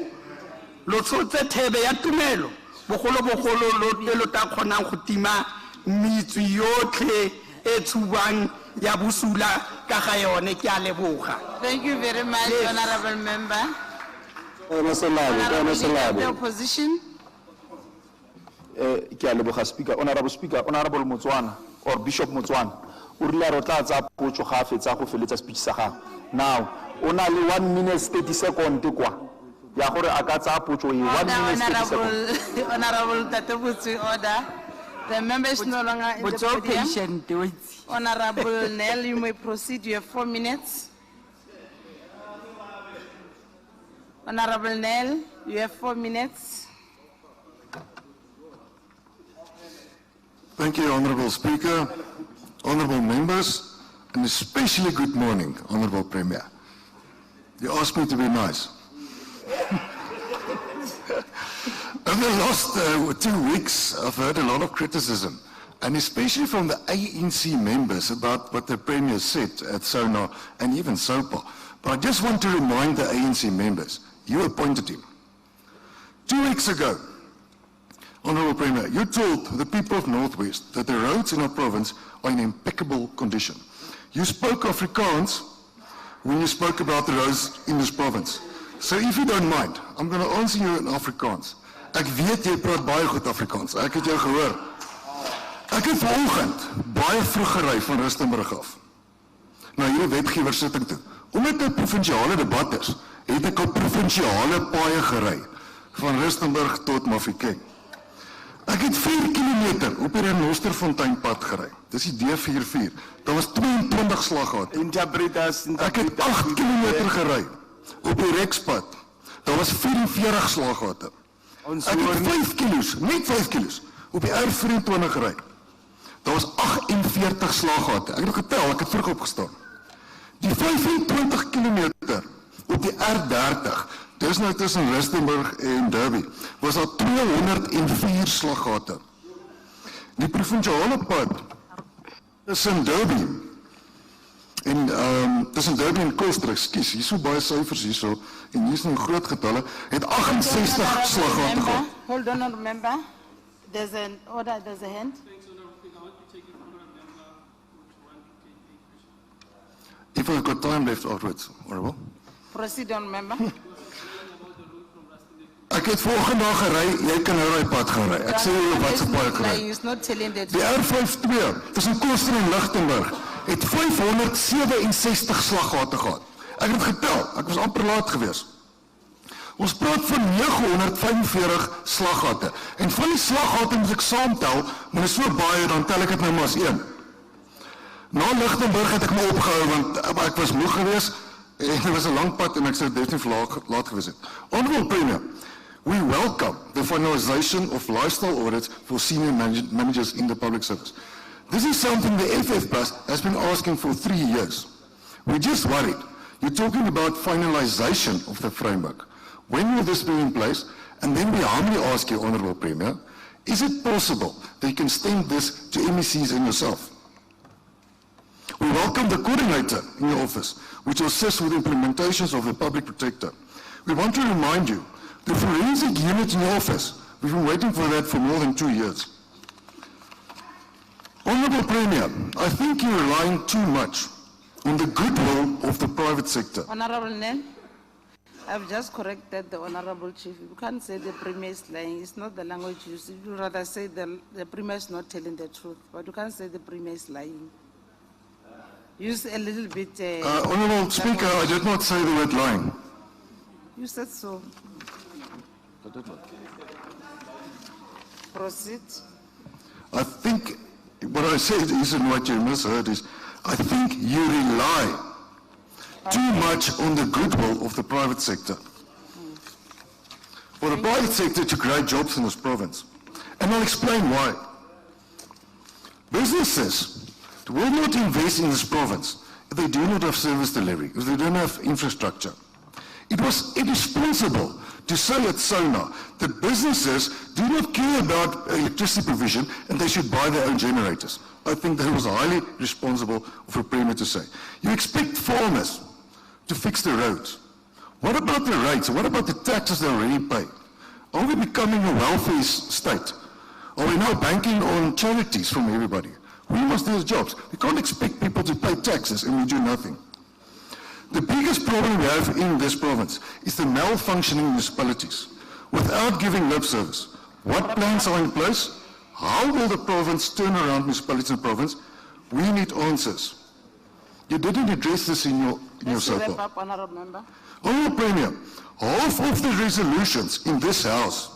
Lotsote Tebe ya Tumelo, Bokolo Lotelo Takona Hutima, Mitu Yotre, Etuban, Yabusula, Kakayone, Kialebuha. Thank you very much, Yes. Honorable Member. Honorable Leader of the Opposition. Speaker, Honorable Speaker, Honorable Motswana or Bishop Motswana, Urla Rotla Pocho Hafe Zako Felita speech Saha. Now, only 1 minute 30 seconds to qua. Yahore Akata Pocho, 1 minute 30 seconds. Honorable Tatebutsu order. The member is no longer in the podium. Honorable Nell, you may proceed. You have 4 minutes. Honorable Nell, you have 4 minutes. Thank you, Honorable Speaker, honorable members, and especially good morning, Honorable Premier. You asked me to be nice. Over the last 2 weeks, I've heard a lot of criticism, and especially from the ANC members about what the Premier said at SONA and even SOPA. But I just want to remind the ANC members, you appointed him. 2 weeks ago, Honorable Premier, you told the people of Northwest that the roads in our province are in impeccable condition. You spoke Afrikaans when you spoke about the roads in this province. So if you don't mind, I'm going to answer you in Afrikaans. Ek weet jy praat baie goed Afrikaans. Ek het jou gehoor. Ek het vanoggend baie vroeg gery van Rustenburg af na hierdie wetgewersitting toe. Omdat dit 'n provinsiale debat is, het ek op provinsiale paaie gery van Rustenburg tot Mafikeng. Ek het 4 kilometer op die Renosterfonteinpad gery. Dis die D44. Daar was 22 slaggate. Ek het 8 kilometer gery op die Rekspad. Daar was 44 slaggate. Ek het 5 kilos, net 5 kilos, op die R24 gery. Daar was 48 slaggate. Ek het getel, ek het vroeg opgestaan. Die 25 kilometer op die R30, dis nou tussen Rustenburg en Derby, was daar 204 slaggate. Die provinsiale pad tussen Derby en Koster, ekskuus, hier so baie syfers hier so, en hier is nou groot getalle, het 68 slaggate gehad. Hold on, remember. There's an order, there's a hand. If I've got time left afterwards, Honorable. Proceed on, member. Ek het volgende dag gery, jy kan nou die pad gaan ry. Ek sê jy wat se pad gery. He's not telling the Die R52 tussen Koster en Lichtenburg het 567 slaggate gehad. Ek het getel, ek was amper laat gewees. Ons praat van 945 slaggate. En van die slaggate moet ek saamtel, maar is so baie, dan tel ek het nou maar as 1. Na Lichtenburg het ek my opgehou, want ek was moeg gewees, en het was 'n lang pad, en ek sou definitief laat gewees het. Honorable Premier, we welcome the finalization of lifestyle audits for senior managers in the public service. This is something the FF Plus has been asking for 3 years. We're just worried. You're talking about finalization of the framework. When will this be in place? And then we humbly ask you, Honorable Premier, is it possible that you can extend this to MECs and yourself? We welcome the coordinator in your office, which will assist with implementations of the public protector. We want to remind you, the forensic unit in your office, we've been waiting for that for more than 2 years. Honorable Premier, I think you're relying too much on the goodwill of the private sector. Honorable Nel, I've just corrected the Honorable Chief. You can't say the Premier is lying. It's not the language used. You would rather say the Premier is not telling the truth. But you can't say the Premier is lying. Use a little bit... Honorable Speaker, I did not say the word lying. You said so. Proceed. I think what I said is, and what you misheard is, I think you rely too much on the goodwill of the private sector. For the private sector to create jobs in this province. And I'll explain why. Businesses will not invest in this province if they do not have service delivery, if they don't have infrastructure. It was irresponsible to say at SONA that businesses do not care about electricity provision and they should buy their own generators. I think that was highly responsible for a Premier to say. You expect farmers to fix the roads. What about the rates? What about the taxes they already pay? Are we becoming a welfare state? Are we now banking on charities from everybody? We must do jobs. We can't expect people to pay taxes and we do nothing. The biggest problem we have in this province is the malfunctioning municipalities. Without giving lip service, what plans are in place? How will the province turn around municipalities in the province? We need answers. You didn't address this in your circle. Honorable Member. Honorable Premier, half of the resolutions in this House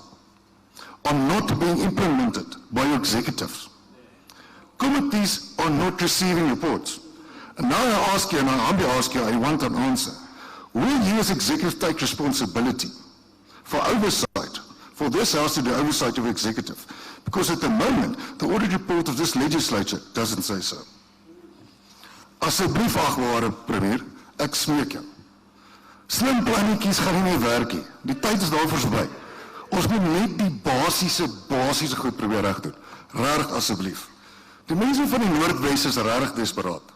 are not being implemented by your executives. Committees are not receiving reports. And now I ask you, and I humbly ask you, I want an answer. Will you as executive take responsibility for oversight, for this House to do oversight of executive? Because at the moment, the audit report of this legislature doesn't say so. Asseblief, achtbare Premier, ek smeek jou. Slim plannetjies gaan nie werk nie. Die tyd is daarvoor verby. Ons moet net die basiese goed probeer reg doen. Regtig asseblief. Die mense van die Noordwes is regtig desperaat.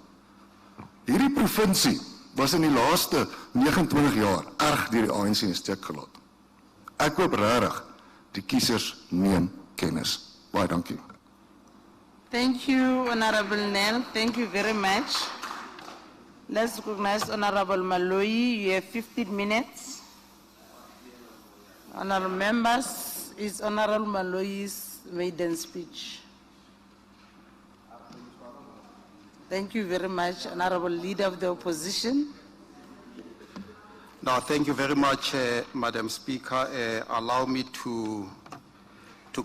Hierdie provinsie was in die laaste 29 jaar erg deur die ANC in die steek gelaat. Ek hoop regtig die kiesers neem kennis. Baie dankie. Thank you, Honorable Nel. Thank you very much. Let's recognize Honorable Maloi. You have 15 minutes. Honorable members, it's Honorable Maloi's maiden speech. Thank you very much, Honorable Leader of the Opposition. Now, thank you very much, Madam Speaker. Allow me to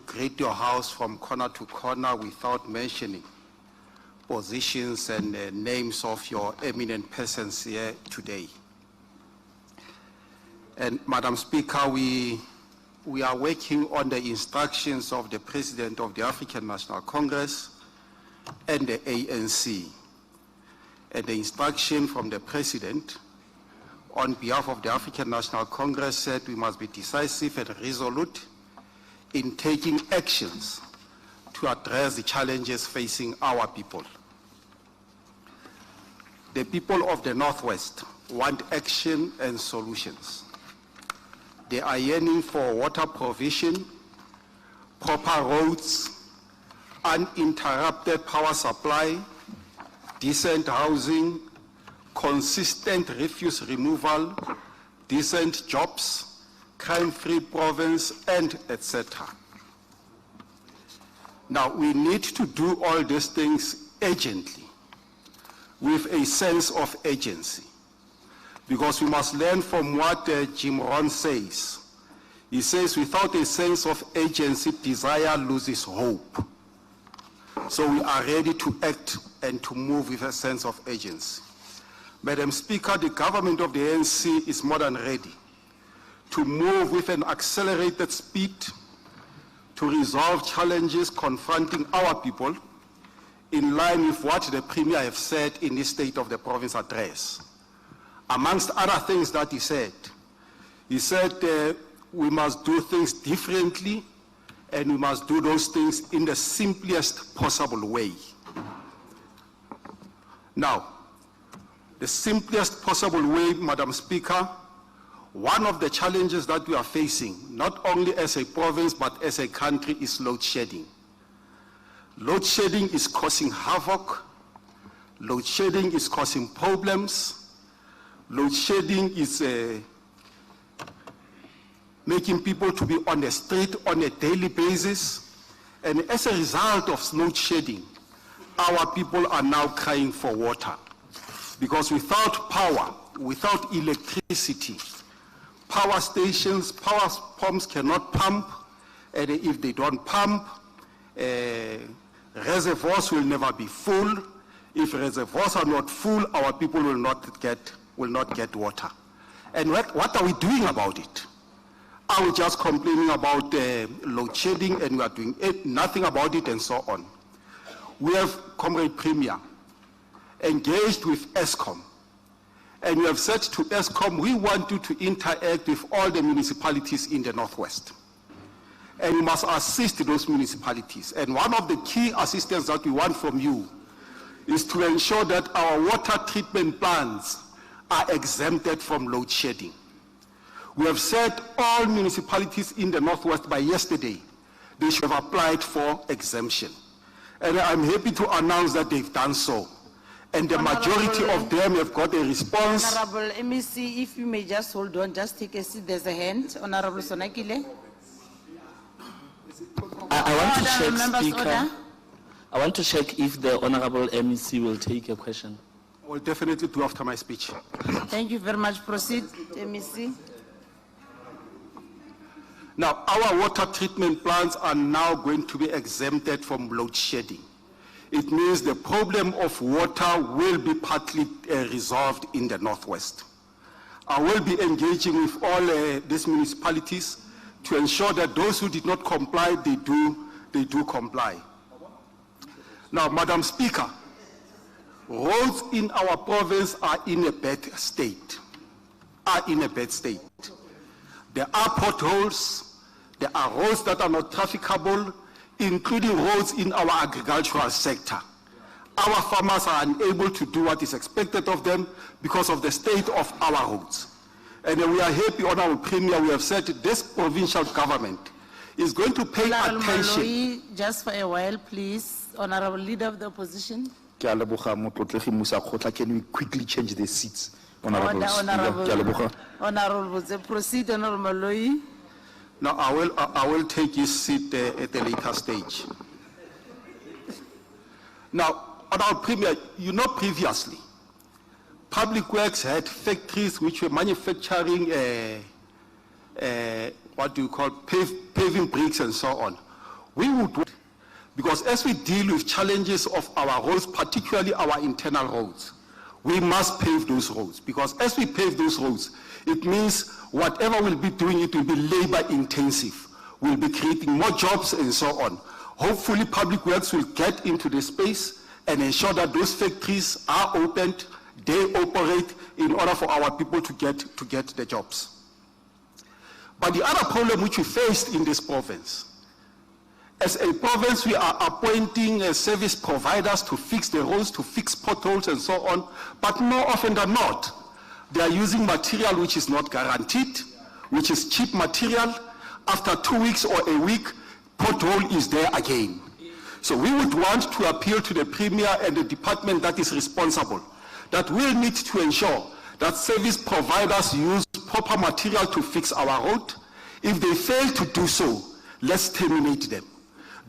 greet your House from corner to corner without mentioning positions and names of your eminent persons here today. And Madam Speaker, we are working on the instructions of the President of the African National Congress and the ANC. And the instruction from the President on behalf of the African National Congress, said we must be decisive and resolute in taking actions to address the challenges facing our people. The people of the Northwest want action and solutions. They are yearning for water provision, proper roads, uninterrupted power supply, decent housing, consistent refuse removal, decent jobs, crime-free province, and etc. Now, we need to do all these things urgently, with a sense of agency, because we must learn from what Jim Rohn says. He says, without a sense of agency, desire loses hope. So we are ready to act and to move with a sense of agency. Madam Speaker, the government of the ANC is more than ready to move with an accelerated speed to resolve challenges confronting our people, in line with what the Premier has said in his State of the Province address. Amongst other things that he said we must do things differently, and we must do those things in the simplest possible way. Now, the simplest possible way, Madam Speaker, one of the challenges that we are facing, not only as a province but as a country, is load shedding. Load shedding is causing havoc. Load shedding is causing problems. Load shedding is making people to be on the street on a daily basis. And as a result of load shedding, our people are now crying for water. Because without power, without electricity, power stations, power pumps cannot pump, and if they don't pump, reservoirs will never be full. If reservoirs are not full, our people will not get water. And what are we doing about it? Are we just complaining about load shedding and we are doing nothing about it and so on? We have, Comrade Premier, engaged with ESCOM, and we have said to ESCOM, we want you to interact with all the municipalities in the Northwest. And you must assist those municipalities. And one of the key assistance that we want from you is to ensure that our water treatment plants are exempted from load shedding. We have said all municipalities in the Northwest by yesterday, they should have applied for exemption. And I'm happy to announce that they've done so. And the majority of them have got a response. Honorable MEC, if you may just hold on, just take a seat. There's a hand. Honorable Sonakile. I want to check, Members, Speaker. order. I want to check if the Honorable MEC will take a question. I will definitely do after my speech. Thank you very much. Proceed, MEC. Now, our water treatment plants are now going to be exempted from load shedding. It means the problem of water will be partly resolved in the Northwest. I will be engaging with all these municipalities to ensure that those who did not comply, they do comply. Now, Madam Speaker, roads in our province are in a bad state. There are potholes. There are roads that are not trafficable, including roads in our agricultural sector. Our farmers are unable to do what is expected of them because of the state of our roads. And we are happy, Honorable Premier, we have said this provincial government is going to pay Honorable attention. Malloy, just for a while, please. Honorable Leader of the Opposition. Can we quickly change the seats? Honorable Honorable, proceed, Honorable Malloy. Now, I will take his seat at a later stage. Now, Honorable Premier, you know previously, Public Works had factories which were manufacturing what do you call paving bricks and so on. We would, because as we deal with challenges of our roads, particularly our internal roads, we must pave those roads, because as we pave those roads, it means whatever we'll be doing, it will be labor intensive. We'll be creating more jobs and so on. Hopefully Public Works will get into the space and ensure that those factories are opened, they operate in order for our people to get the jobs. But the other problem which we faced in this province, as a province, we are appointing service providers to fix the roads, to fix potholes and so on, but more often than not, they are using material which is not guaranteed, which is cheap material. After 2 weeks or a week, pothole is there again. So we would want to appeal to the Premier and the department that is responsible, that will need to ensure that service providers use proper material to fix our road. If they fail to do so, let's terminate them.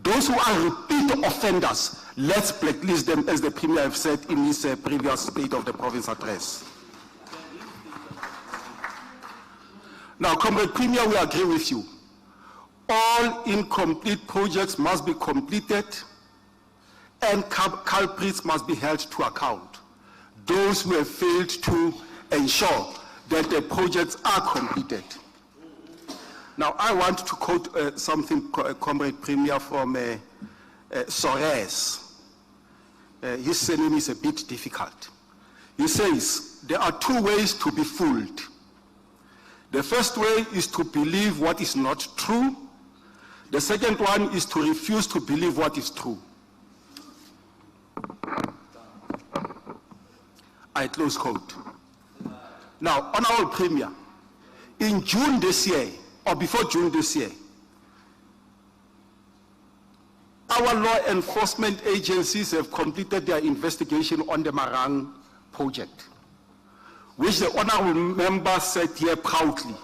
Those who are repeat offenders, let's blacklist them, as the Premier have said in his previous State of the Province address. Now, Comrade Premier, we agree with you. All incomplete projects must be completed and culprits must be held to account. Those who have failed to ensure that the projects are completed. Now, I want to quote something, Comrade Premier, from Soares. His surname is a bit difficult. He says, there are 2 ways to be fooled. The first way is to believe what is not true. The second one is to refuse to believe what is true. I close quote. Now, Honorable Premier, in June this year, or before June this year, our law enforcement agencies have completed their investigation on the Marang project, which the honorable member said here proudly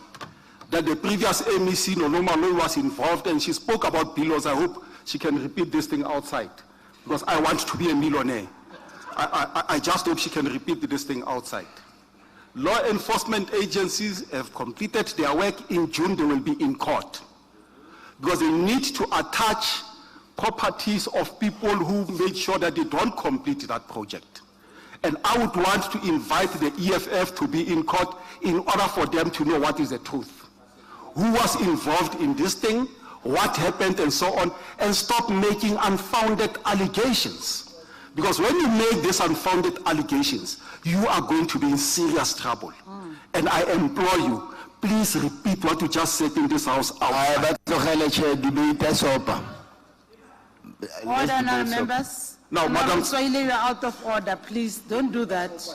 that the previous MEC, Nonoma Loy, was involved, and she spoke about billions. I hope she can repeat this thing outside, because I want to be a millionaire. I just hope she can repeat this thing outside. Law enforcement agencies have completed their work. In June, they will be in court, because they need to attach properties of people who made sure that they don't complete that project. And I would want to invite the EFF to be in court in order for them to know what is the truth. Who was involved in this thing, what happened, and so on, and stop making unfounded allegations. Because when you make these unfounded allegations, you are going to be in serious trouble. And I implore you, please repeat what you just said in this house. Order now, members. Now, Madam Swahili, you are out of order. Please, don't do that.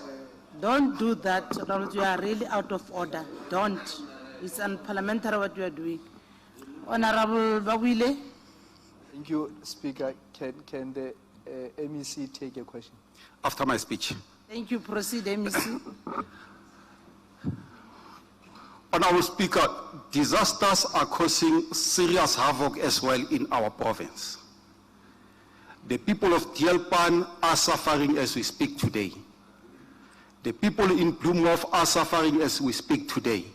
Don't do that. You are really out of order. Don't. It's unparliamentary what you are doing. Honorable Bawile. Thank you, Speaker. Can the MEC take a question? After my speech. Thank you. Proceed, MEC. Honorable Speaker, disasters are causing serious havoc as well in our province. The people of Dielpan are suffering as we speak today. The people in Bloemhof are suffering as we speak today.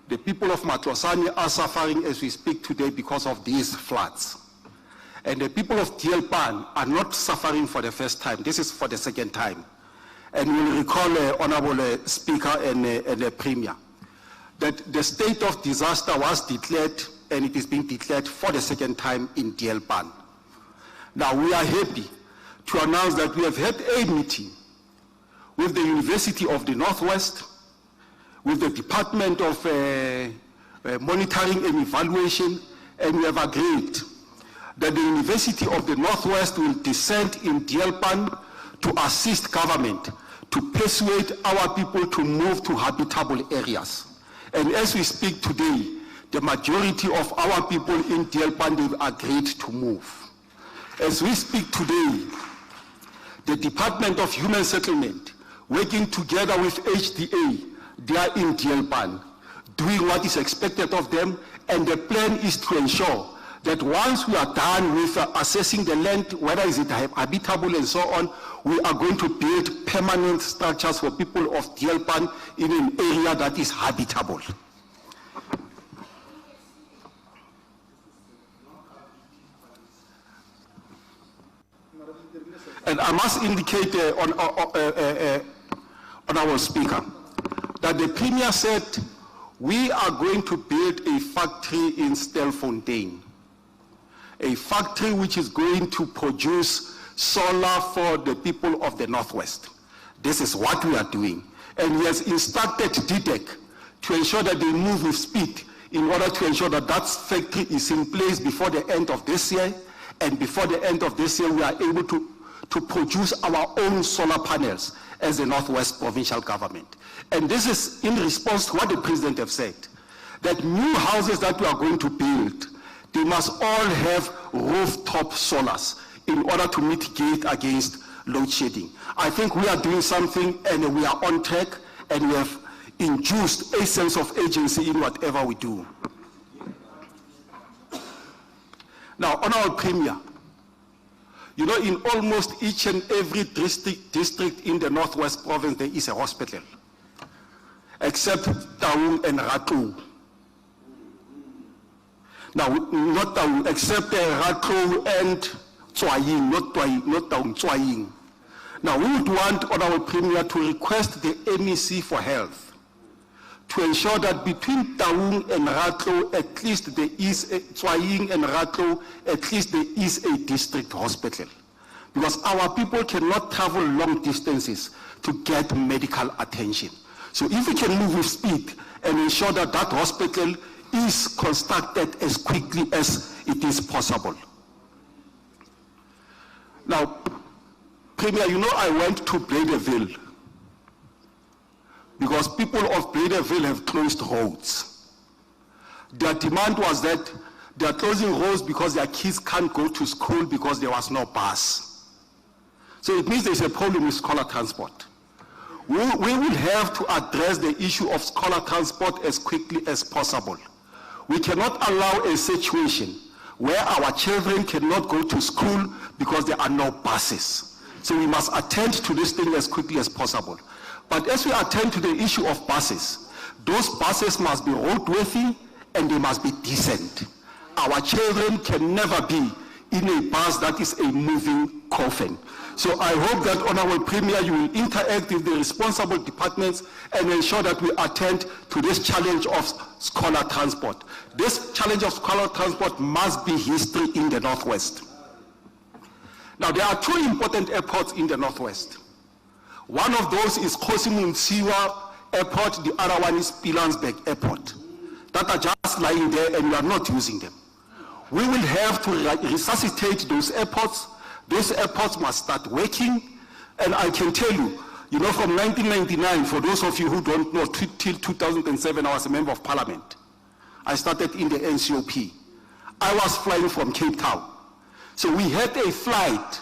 The people of Matlosane are suffering as we speak today because of these floods. And the people of Dielpan are not suffering for the first time. This is for the second time. And we'll recall, Honorable Speaker and the Premier, that the state of disaster was declared, and it is being declared for the second time in Dielpan. Now, we are happy to announce that we have had a meeting with the University of the Northwest, with the Department of Monitoring and Evaluation, and we have agreed that the University of the Northwest will descend in Dielpan to assist government to persuade our people to move to habitable areas. And as we speak today, the majority of our people in Dielpan have agreed to move. As we speak today, the Department of Human Settlement, working together with HDA, they are in Dielpan, doing what is expected of them, and the plan is to ensure that once we are done with assessing the land, whether is it habitable and so on, we are going to build permanent structures for people of Dielpan in an area that is habitable. And I must indicate on our speaker that the Premier said we are going to build a factory in Stelfontein, a factory which is going to produce solar for the people of the Northwest. This is what we are doing. And he has instructed DDEC to ensure that they move with speed in order to ensure that that factory is in place before the end of this year. And before the end of this year, we are able to produce our own solar panels as the Northwest Provincial Government. And this is in response to what the President has said, that new houses that we are going to build, they must all have rooftop solars in order to mitigate against load shedding. I think we are doing something and we are on track, and we have induced a sense of agency in whatever we do. Now, Honorable Premier, you know, in almost each and every district in the Northwest Province, there is a hospital, except Taung and Ratlou. Now, not Taung, except Ratlou and Tsoaying, not Taung, Tsoaying. Now, we would want Honorable Premier to request the MEC for Health to ensure that between Taung and Ratlou, at least there is Tsoaying and Ratlou, at least there is a district hospital. Because our people cannot travel long distances to get medical attention. So if we can move with speed and ensure that that hospital is constructed as quickly as it is possible. Now, Premier, you know I went to Bladeville because people of Bladeville have closed roads. Their demand was that they are closing roads because their kids can't go to school because there was no bus. So it means there's a problem with scholar transport. We will have to address the issue of scholar transport as quickly as possible. We cannot allow a situation where our children cannot go to school because there are no buses. So we must attend to this thing as quickly as possible. But as we attend to the issue of buses, those buses must be roadworthy and they must be decent. Our children can never be in a bus that is a moving coffin. So I hope that, Honorable Premier, you will interact with the responsible departments and ensure that we attend to this challenge of scholar transport. This challenge of scholar transport must be history in the Northwest. Now, there are two important airports in the Northwest. One of those is Kgosi Montsiwa Airport, the other one is Pilansberg Airport, that are just lying there and we are not using them. We will have to resuscitate those airports. Those airports must start working, and I can tell you, you know, from 1999, for those of you who don't know, till 2007, I was a member of parliament. I started in the NCOP. I was flying from Cape Town. So we had a flight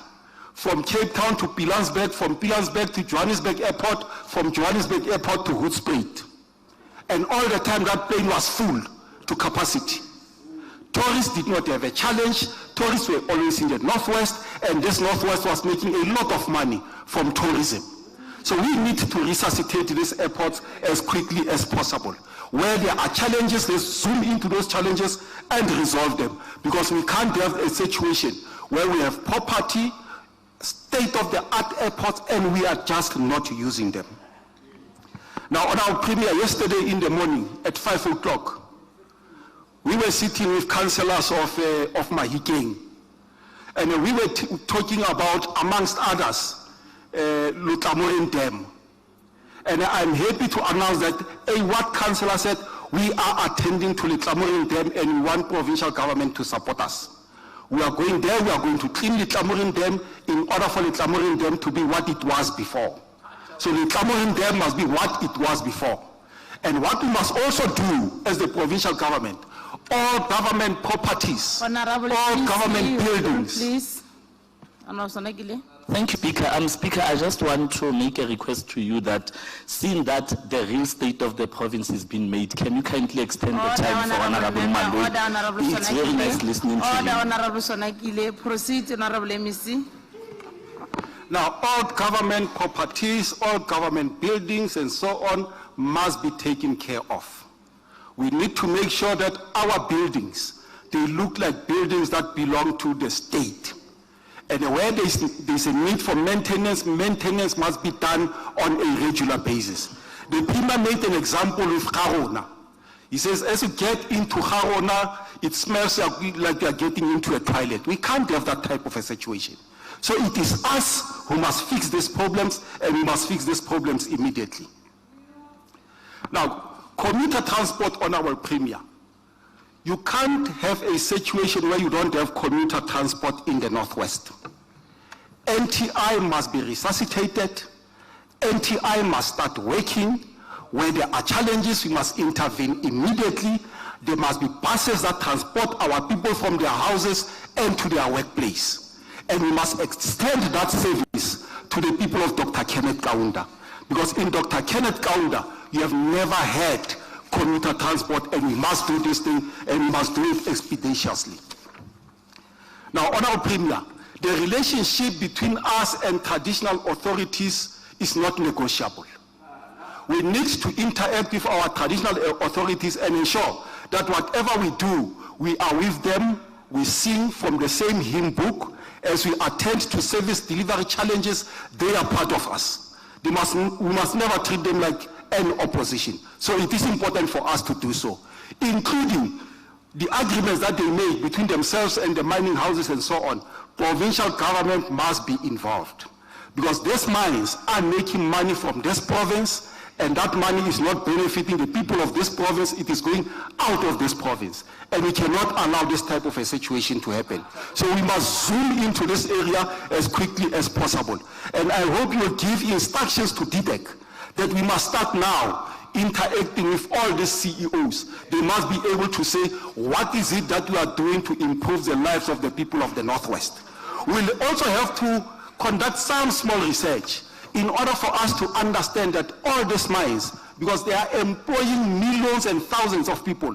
from Cape Town to Pilansberg, from Pilansberg to Johannesburg Airport, from Johannesburg Airport to Hoedspruit. And all the time that plane was full to capacity. Tourists did not have a challenge. Tourists were always in the Northwest, and this Northwest was making a lot of money from tourism. So we need to resuscitate these airports as quickly as possible. Where there are challenges, let's zoom into those challenges and resolve them. Because we can't have a situation where we have property, state-of-the-art airports, and we are just not using them. Now, on our Premier, yesterday in the morning at 5 o'clock, we were sitting with councillors of Mahikeng, and we were talking about, amongst others, Lutlamorin Dam. And I'm happy to announce that what councillor said, we are attending to Lutlamorin Dam and we want provincial government to support us. We are going there, we are going to clean Lutlamorin Dam in order for Lutlamorin Dam to be what it was before. So Lutlamorin Dam must be what it was before. And what we must also do as the provincial government, all government properties, Honorable, all please government leave. buildings. Please. Honorable Sonagile. Thank you, Speaker. Speaker, I just want to make a request to you that, seeing that the real state of the province has been made, can you kindly extend the time for Honorable Malloy? It's very nice listening to Order, you. Honorable Sonagile. Proceed, Honorable MEC. Now, all government properties, all government buildings and so on must be taken care of. We need to make sure that our buildings, they look like buildings that belong to the state. And where there's a need for maintenance, maintenance must be done on a regular basis. The Premier made an example with Garona. He says, as you get into Garona, it smells like you're getting into a toilet. We can't have that type of a situation. So it is us who must fix these problems, and we must fix these problems immediately. Now, commuter transport, Honorable Premier, you can't have a situation where you don't have commuter transport in the Northwest. NTI must be resuscitated. NTI must start working. Where there are challenges, we must intervene immediately. There must be buses that transport our people from their houses and to their workplace. And we must extend that service to the people of Dr. Kenneth Kaunda. Because in Dr. Kenneth Kaunda, you have never had commuter transport, and we must do this thing, and we must do it expeditiously. Now, Honorable Premier, the relationship between us and traditional authorities is not negotiable. We need to interact with our traditional authorities and ensure that whatever we do, we are with them, we sing from the same hymn book. As we attend to service delivery challenges, they are part of us. We must never treat them like an opposition. So it is important for us to do so, including the agreements that they make between themselves and the mining houses and so on. Provincial government must be involved, because these mines are making money from this province, and that money is not benefiting the people of this province. It is going out of this province, and we cannot allow this type of a situation to happen. So we must zoom into this area as quickly as possible. And I hope you will give instructions to DDEC that we must start now interacting with all the CEOs. They must be able to say, what is it that we are doing to improve the lives of the people of the Northwest? We'll also have to conduct some small research in order for us to understand that all these mines, because they are employing millions and thousands of people,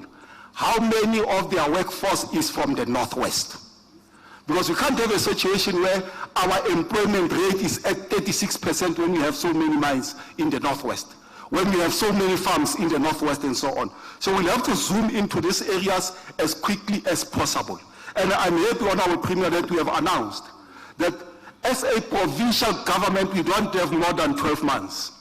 how many of their workforce is from the Northwest? Because we can't have a situation where our employment rate is at 36% when we have so many mines in the Northwest, when we have so many farms in the Northwest and so on. So we'll have to zoom into these areas as quickly as possible. And I'm happy, Honorable Premier, that we have announced that as a provincial government, we don't have more than 12 months.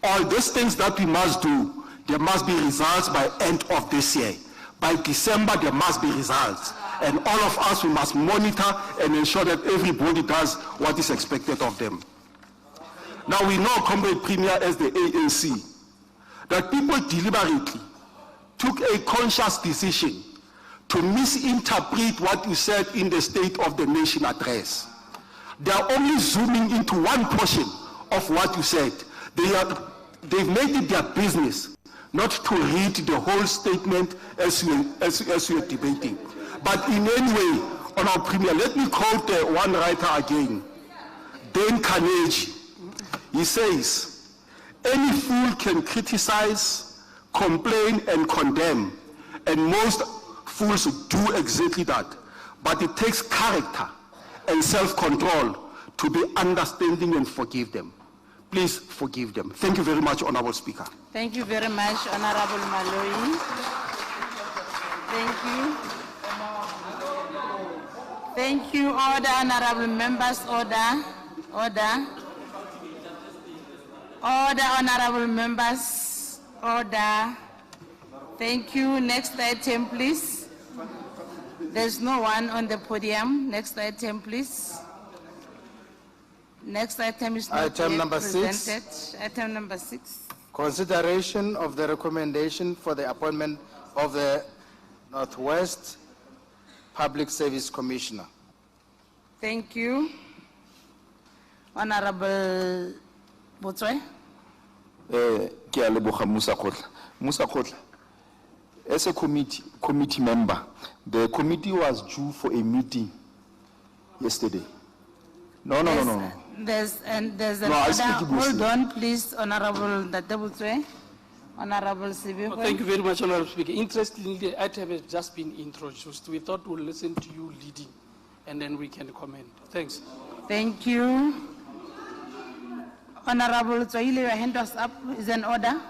All these things that we must do, there must be results by end of this year. By December, there must be results. And all of us, we must monitor and ensure that everybody does what is expected of them. Now we know, Comrade Premier, as the ANC, that people deliberately took a conscious decision to misinterpret what you said in the State of the Nation address. They are only zooming into one portion of what you said. They've made it their business not to read the whole statement as we are debating. But in any way, on our Premier, let me quote one writer again, Dane Carnegie. He says, any fool can criticize, complain, and condemn, and most fools do exactly that. But it takes character and self-control to be understanding and forgive them. Please forgive them. Thank you very much, Honorable Speaker. Thank you very much, Honorable Malloy. Thank you. Thank you, order, honorable members, order, order. Order, honorable members, order. Thank you. Next item, please. There's no one on the podium. Next item, please. Next item is not Item yet number presented. 6. Item number 6. Consideration of the recommendation for the appointment of the Northwest Public Service Commissioner. Thank you. Honorable Botswe. Ke a leboga Musa Kgotla. Musa Kgotla, as a committee member, the committee was due for a meeting yesterday. No. There's an No, I order. speak Hold Muslim. on, please, Honorable Botswe. Honorable Sibiwe. Thank you very much, Honorable Speaker. Interestingly, the item has just been introduced. We thought we'll listen to you leading, and then we can comment. Thanks. Thank you. Honorable Tswaile, your hand was up. Is an order?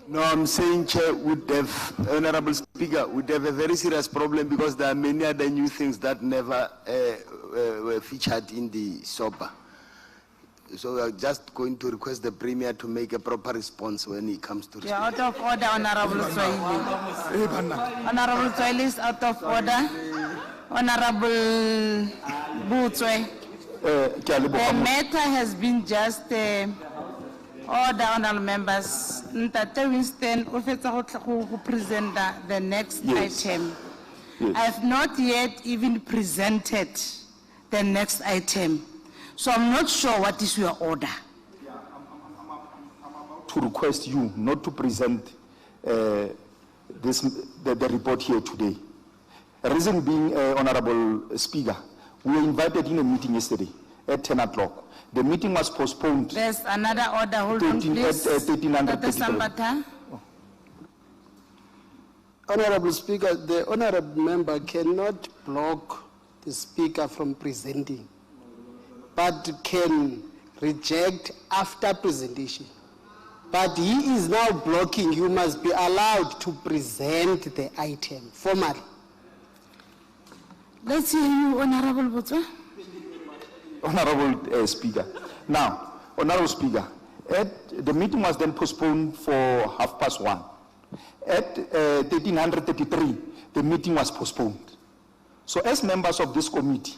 No, I'm saying, Chair, would have, Honorable Speaker, would have a very serious problem because there are many other new things that never were featured in the SOPA. So I'm just going to request the Premier to make a proper response when it comes to You're out of order, Honorable Tswaile. Honorable Tswaile is out of order. Honorable Botswe. The matter has been just Order, honorable members. Ntate Winston, o fetsa go present the next Yes. item. Yes. I have not yet even presented the next item. So I'm not sure what is your order. To request you not to present the report here today. Reason being, Honorable Speaker, we were invited in a meeting yesterday at 10 o'clock. The meeting was postponed. There's another order, hold on 13 please. at, 1300 Dr. Sambata. Honorable Speaker, the honorable member cannot block the speaker from presenting, but can reject after presentation. But he is now blocking. You must be allowed to present the item formally. Let's hear you, Honorable Botswa. Honorable Speaker. Now, Honorable Speaker, the meeting was then postponed for 1:30. At 1333, the meeting was postponed. So as members of this committee,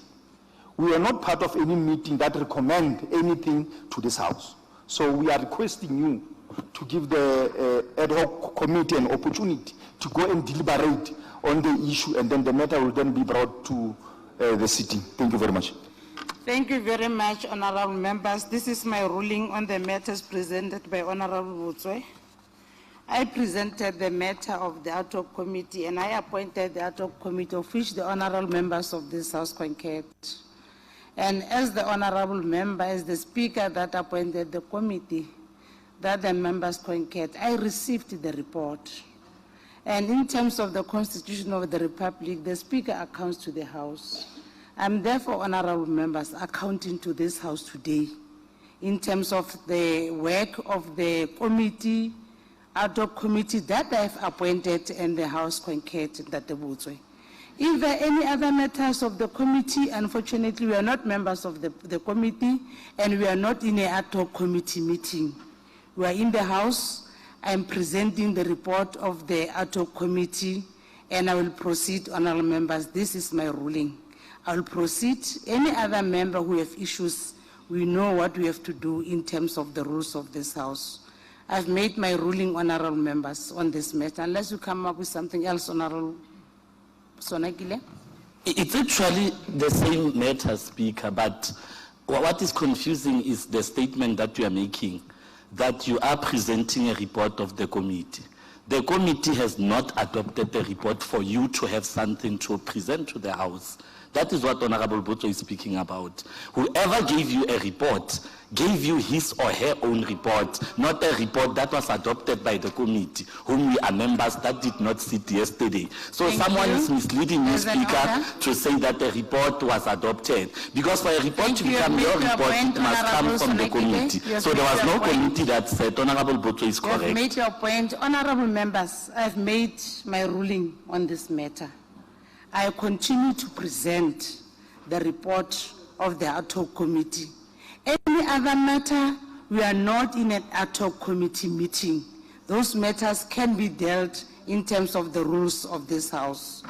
we are not part of any meeting that recommend anything to this House. So we are requesting you to give the ad hoc committee an opportunity to go and deliberate on the issue, and then the matter will then be brought to the sitting. Thank you very much. Thank you very much, honorable members. This is my ruling on the matters presented by Honorable Botswe. I presented the matter of the ad hoc committee, and I appointed the ad hoc committee of which the honorable members of this House concurred. And as the honorable member, as the speaker that appointed the committee, that the members concurred, I received the report. And in terms of the Constitution of the Republic, the speaker accounts to the House. I'm therefore, honorable members, accounting to this House today in terms of the work of the committee, ad hoc committee that I've appointed and the House concurred that the Botswe. If there are any other matters of the committee, unfortunately, we are not members of the committee and we are not in an ad hoc committee meeting. We are in the House. I'm presenting the report of the ad hoc committee and I will proceed, honorable members. This is my ruling. I will proceed. Any other member who have issues, we know what we have to do in terms of the rules of this House. I've made my ruling, honorable members, on this matter. Unless you come up with something else, honorable Sonakile. It's actually the same matter, Speaker, but what is confusing is the statement that you are making, that you are presenting a report of the committee. The committee has not adopted the report for you to have something to present to the House. That is what Honorable Boto is speaking about. Whoever gave you a report gave you his or her own report, not a report that was adopted by the committee, whom we are members that did not sit yesterday. So someone is misleading you, Speaker, to say that the report was adopted. Because for a report to become your report, it must come from the committee. So there was no committee that said. Honorable Boto is correct. You have made your point. Honorable members, I have made my ruling on this matter. I continue to present the report of the ad hoc committee. Any other matter, we are not in an ad hoc committee meeting. Those matters can be dealt in terms of the rules of this House.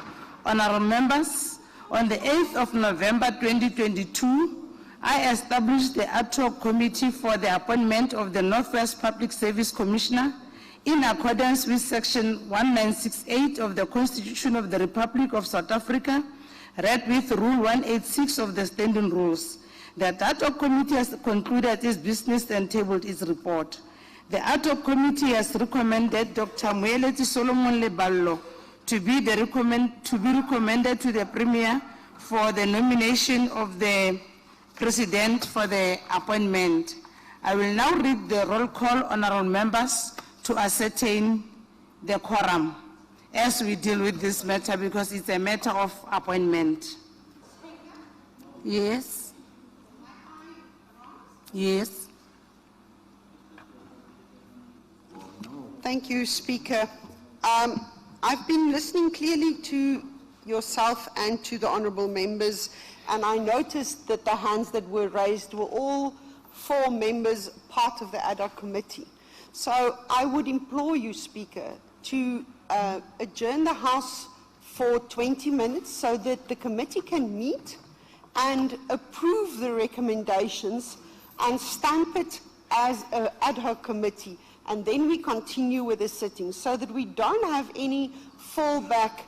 Honorable members, on the 8th of November 2022, I established the ad hoc committee for the appointment of the Northwest Public Service Commissioner in accordance with Section 1968 of the Constitution of the Republic of South Africa, read with Rule 186 of the Standing Rules. The ad hoc committee has concluded its business and tabled its report. The ad hoc committee has recommended Dr. Moeleti Solomon Leballo to be recommended to the Premier for the nomination of the President for the appointment. I will now read the roll call, honorable members, to ascertain the quorum as we deal with this matter because it's a matter of appointment. Yes. Yes. Thank you, Speaker. I've been listening clearly to yourself and to the honourable members, and I noticed that the hands that were raised were all 4 members part of the ad hoc committee. So I would implore you, Speaker, to adjourn the House for 20 minutes so that the committee can meet and approve the recommendations and stamp it as an ad hoc committee, and then we continue with the sitting so that we don't have any fallback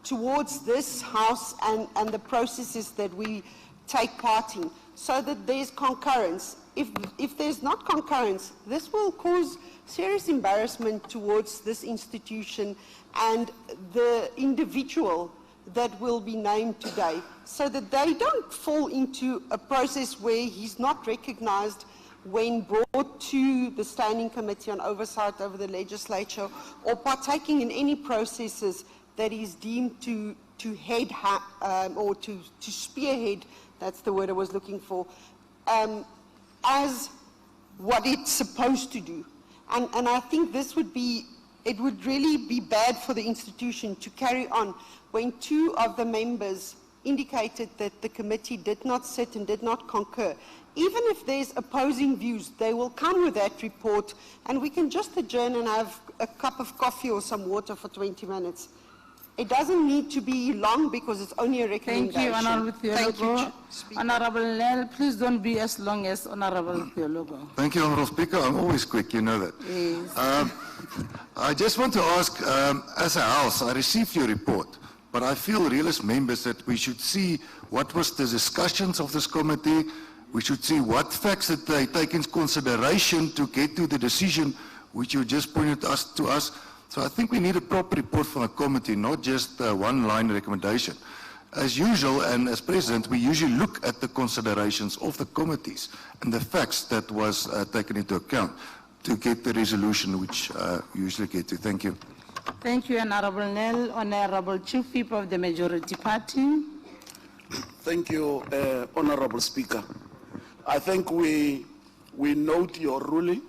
towards this House and the processes that we take part in, so that there's concurrence. If there's not concurrence, this will cause serious embarrassment towards this institution and the individual that will be named today, so that they don't fall into a process where he's not recognized when brought to the Standing Committee on Oversight over the Legislature, or partaking in any processes that is deemed to head or to spearhead, that's the word I was looking for, as what it's supposed to do. And I think this would be, it would really be bad for the institution to carry on when two of the members indicated that the committee did not sit and did not concur. Even if there's opposing views, they will come with that report, and we can just adjourn and have a cup of coffee or some water for 20 minutes. It doesn't need to be long because it's only a recommendation. Thank you, Honorable Thank you, Theologo. Honorable Nell, please don't be as long as Honorable Theologo. Thank you, Honourable Speaker. I'm always quick, you know that. Yes. I just want to ask, as a House, I received your report, but I feel real as members that we should see what was the discussions of this committee. We should see what facts that they take into consideration to get to the decision which you just pointed to us. So I think we need a proper report from a committee, not just a one-line recommendation. As usual, and as President, we usually look at the considerations of the committees and the facts that was taken into account to get the resolution which we usually get to. Thank you. Thank you, Honorable Nell. Honorable Chief Whip of the Majority Party. Thank you, Honorable Speaker. I think we note your ruling,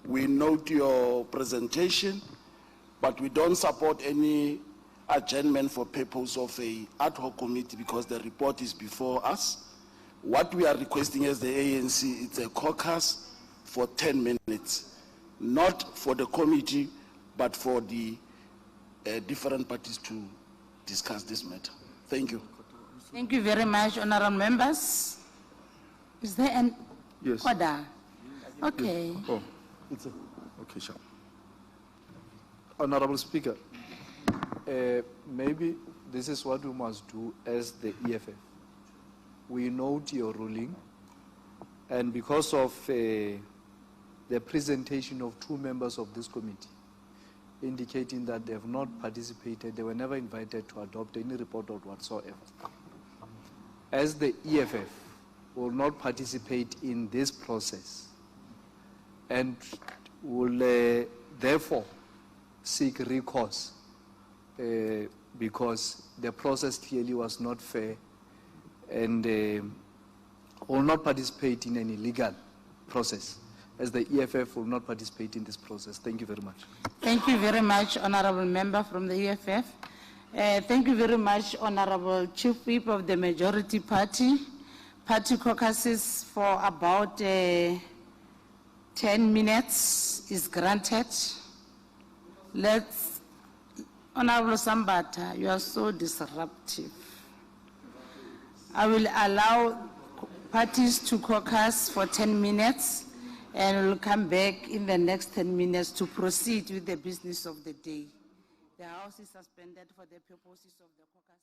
we note your presentation, but we don't support any adjournment for purpose of a ad hoc committee because the report is before us. What we are requesting as the ANC is a caucus for 10 minutes, not for the committee, but for the different parties to discuss this matter. Thank you. Thank you very much, honorable members. Is there an order? Okay. Yes. Oh, it's okay, sure. Honorable Speaker, maybe this is what we must do as the EFF. We note your ruling, and because of the presentation of two members of this committee indicating that they have not participated, they were never invited to adopt any report or whatsoever. As the EFF will not participate in this process and will therefore seek recourse because the process clearly was not fair, and will not participate in any legal process, as the EFF will not participate in this process. Thank you very much. Thank you very much, honorable member from the EFF. Thank you very much, honorable Chief Whip of the Majority Party. Party caucuses for about 10 minutes is granted. Let's, Honorable Sambata, you are so disruptive. I will allow parties to caucus for 10 minutes and we'll come back in the next 10 minutes to proceed with the business of the day. The House is suspended for the purposes of the caucus.